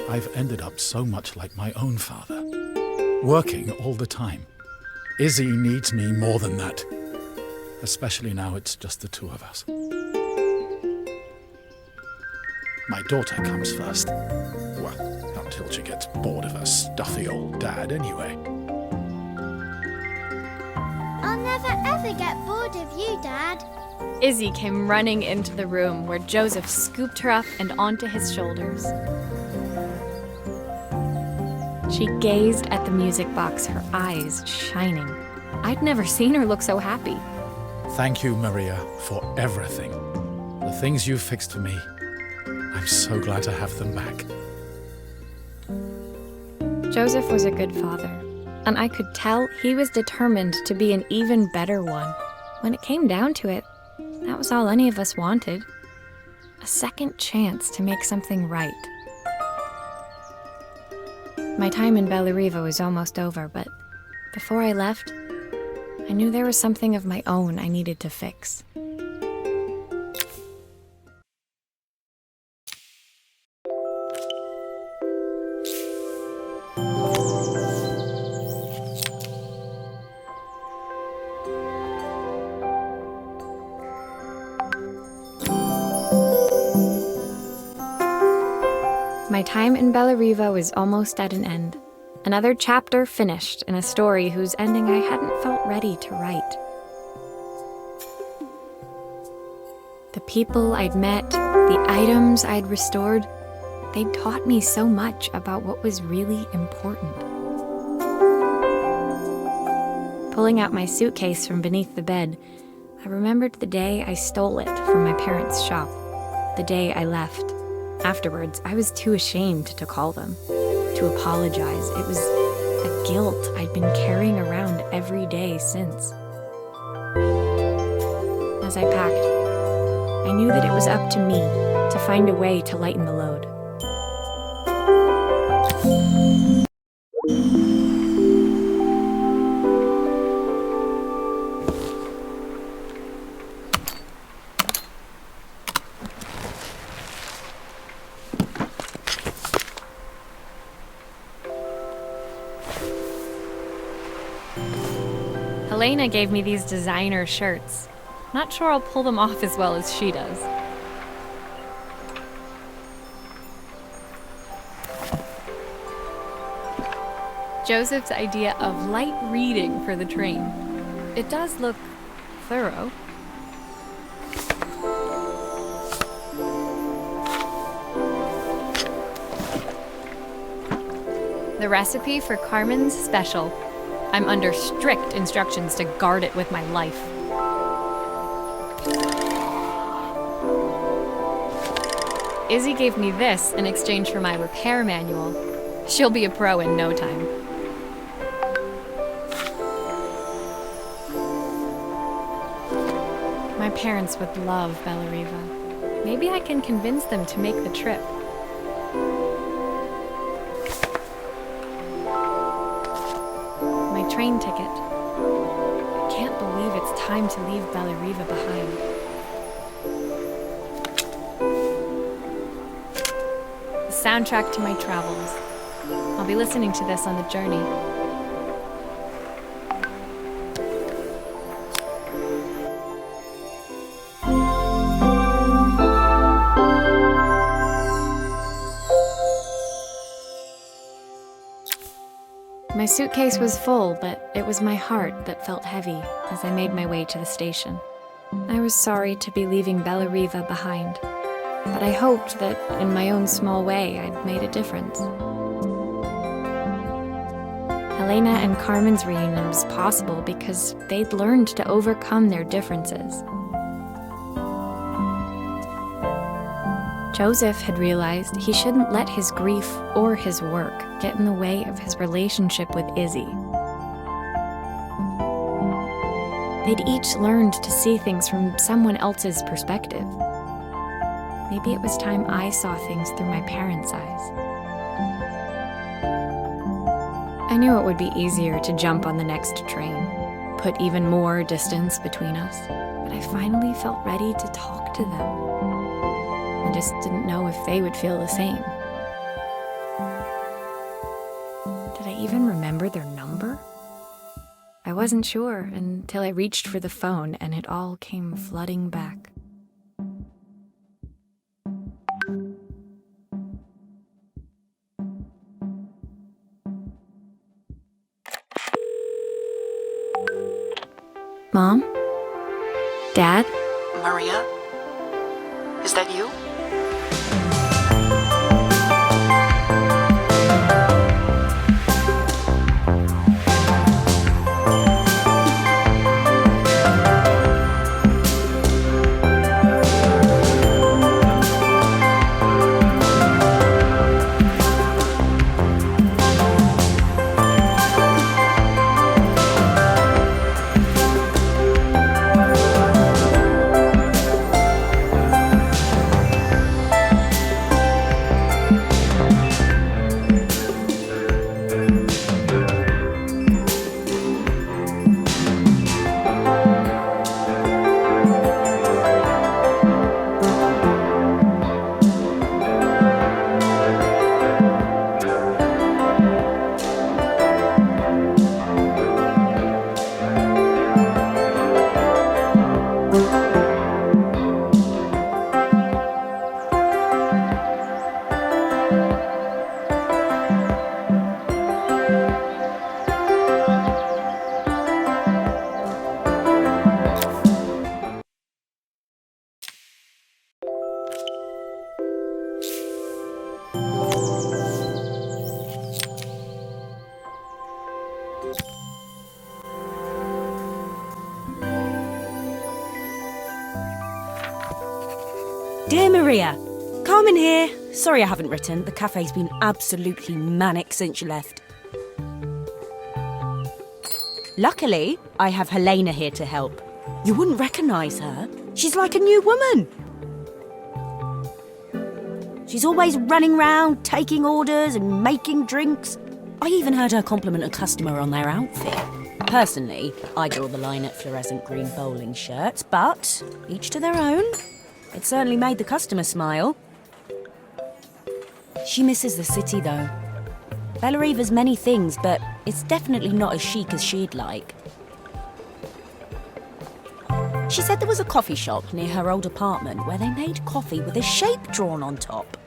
I've ended up so much like my own father, working all the time. Izzy needs me more than that, especially now it's just the two of us. My daughter comes first. Well, until she gets bored of her stuffy old dad anyway. I'll never ever get bored of you, Dad. Izzy came running into the room where Joseph scooped her up and onto his shoulders. She gazed at the music box, her eyes shining. I'd never seen her look so happy. Thank you, Maria, for everything. The things you fixed for me, I'm so glad to have them back. Joseph was a good father, and I could tell he was determined to be an even better one. When it came down to it, that was all any of us wanted. A second chance to make something right. My time in Bellariva was almost over, but before I left, I knew there was something of my own I needed to fix. My time in Bellariva was almost at an end. Another chapter finished in a story whose ending I hadn't felt ready to write. The people I'd met, the items I'd restored, they'd taught me so much about what was really important. Pulling out my suitcase from beneath the bed, I remembered the day I stole it from my parents' shop, the day I left. Afterwards, I was too ashamed to call them, to apologize. It was a guilt I'd been carrying around every day since. As I packed, I knew that it was up to me to find a way to lighten the load. Helena gave me these designer shirts. Not sure I'll pull them off as well as she does. Joseph's idea of light reading for the train. It does look thorough. The recipe for Carmen's special. I'm under strict instructions to guard it with my life. Izzy gave me this in exchange for my repair manual. She'll be a pro in no time. My parents would love Bellariva. Maybe I can convince them to make the trip. Train ticket. I can't believe it's time to leave Bellariva behind. The soundtrack to my travels. I'll be listening to this on the journey. My suitcase was full, but it was my heart that felt heavy as I made my way to the station. I was sorry to be leaving Bellariva behind, but I hoped that, in my own small way, I'd made a difference. Helena and Carmen's reunion was possible because they'd learned to overcome their differences. Joseph had realized he shouldn't let his grief or his work get in the way of his relationship with Izzy. They'd each learned to see things from someone else's perspective. Maybe it was time I saw things through my parents' eyes. I knew it would be easier to jump on the next train, put even more distance between us, but I finally felt ready to talk to them. I just didn't know if they would feel the same. Did I even remember their number? I wasn't sure until I reached for the phone and it all came flooding back. Mom? Dad? Maria? Is that you? Dear Maria, Carmen here. Sorry I haven't written. The cafe's been absolutely manic since you left. Luckily, I have Helena here to help. You wouldn't recognise her. She's like a new woman. She's always running round, taking orders and making drinks. I even heard her compliment a customer on their outfit. Personally, I draw the line at fluorescent green bowling shirts, but each to their own. It certainly made the customer smile. She misses the city, though. Bellariva's many things, but it's definitely not as chic as she'd like. She said there was a coffee shop near her old apartment where they made coffee with a shape drawn on top.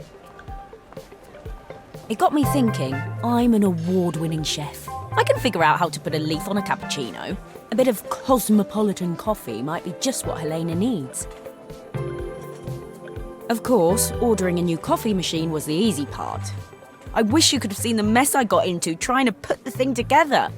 It got me thinking, I'm an award-winning chef. I can figure out how to put a leaf on a cappuccino. A bit of cosmopolitan coffee might be just what Helena needs. Of course, ordering a new coffee machine was the easy part. I wish you could have seen the mess I got into trying to put the thing together.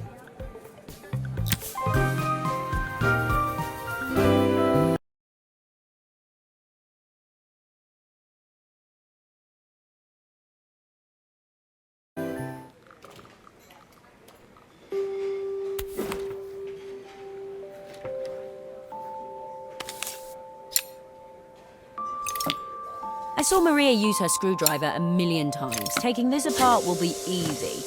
I saw Maria use her screwdriver a million times. Taking this apart will be easy.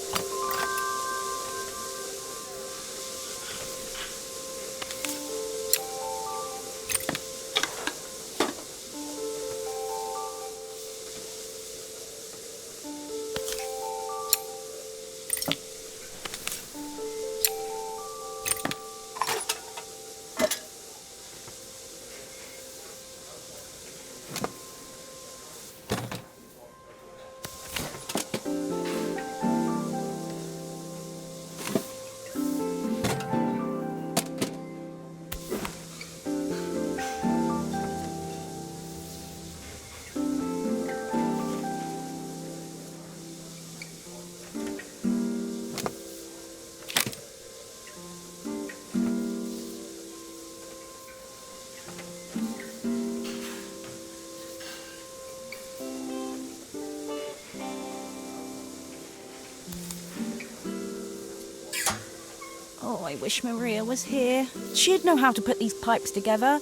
Oh, I wish Maria was here. She'd know how to put these pipes together.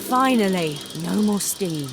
Finally, no more steam.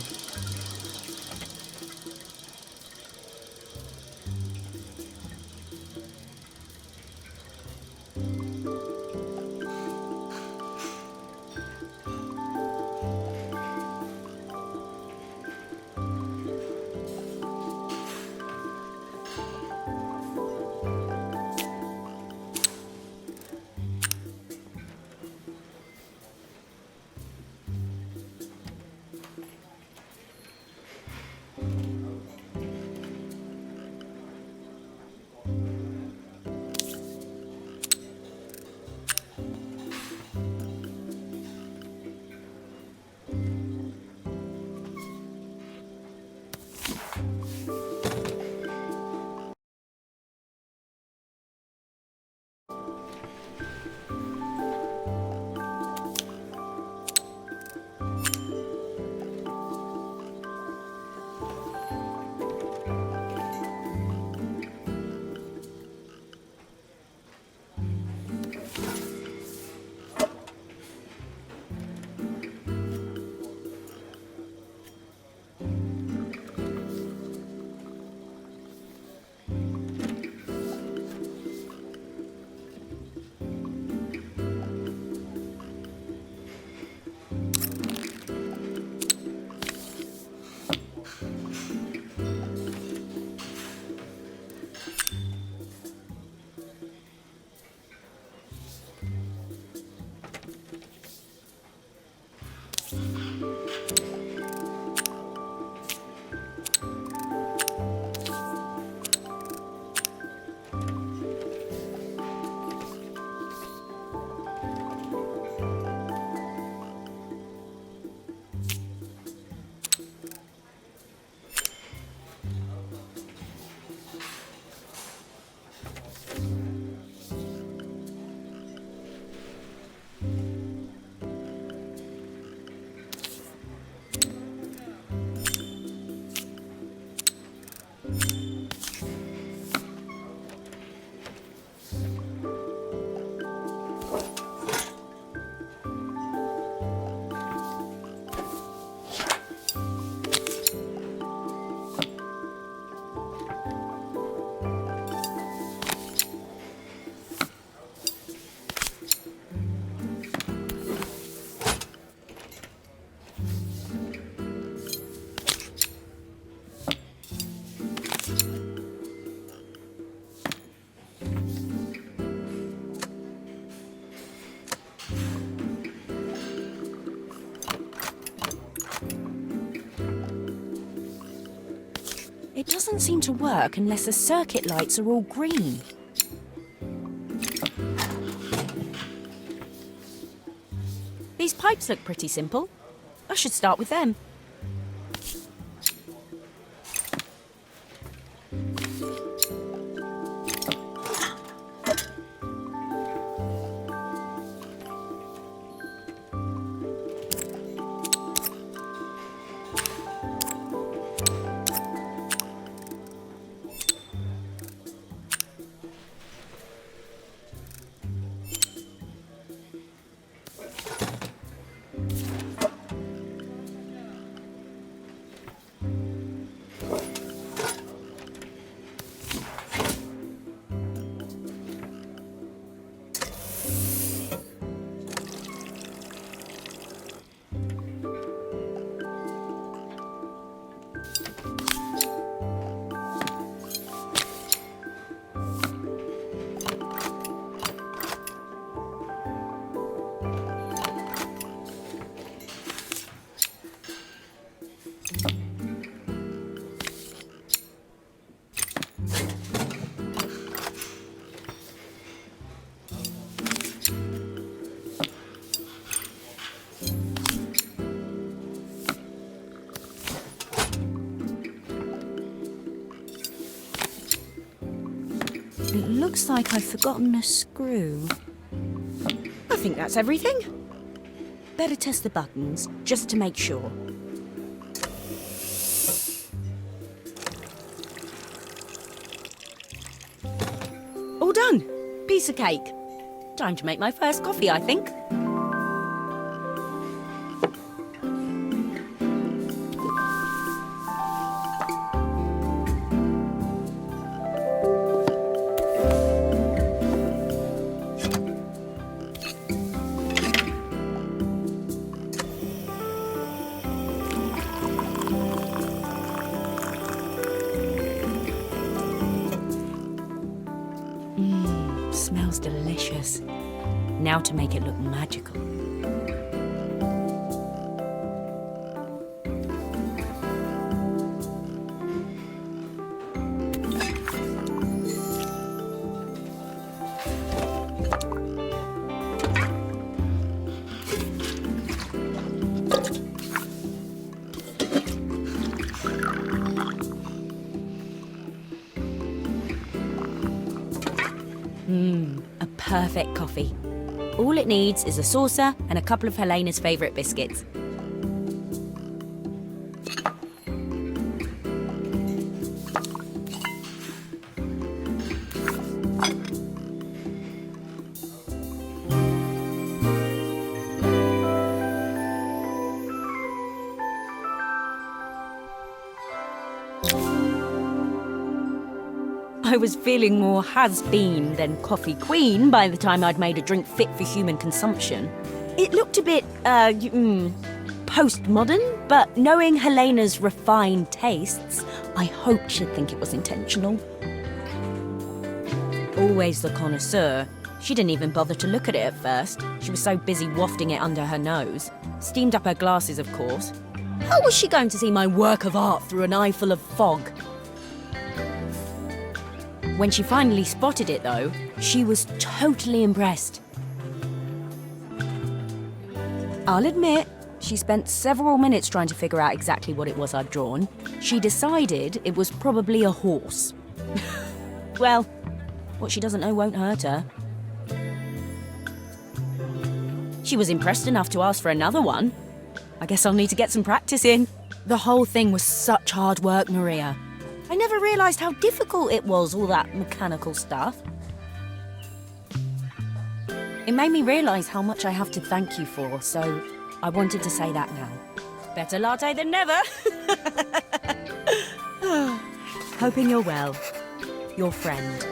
It doesn't seem to work unless the circuit lights are all green. These pipes look pretty simple. I should start with them. looks like I've forgotten a screw. I think that's everything. Better test the buttons, just to make sure. All done. Piece of cake. Time to make my first coffee, I think. Smells delicious. Now to make it look magical. A perfect coffee. All it needs is a saucer and a couple of Helena's favourite biscuits. I was feeling more has-been than coffee queen by the time I'd made a drink fit for human consumption. It looked a bit, postmodern, but knowing Helena's refined tastes, I hoped she'd think it was intentional. Always the connoisseur, she didn't even bother to look at it at first. She was so busy wafting it under her nose. Steamed up her glasses, of course. How was she going to see my work of art through an eye full of fog? When she finally spotted it, though, she was totally impressed. I'll admit, she spent several minutes trying to figure out exactly what it was I'd drawn. She decided it was probably a horse. Well, what she doesn't know won't hurt her. She was impressed enough to ask for another one. I guess I'll need to get some practice in. The whole thing was such hard work, Maria. I never realised how difficult it was, all that mechanical stuff. It made me realise how much I have to thank you for, so I wanted to say that now. Better latte than never. Hoping you're well. Your friend.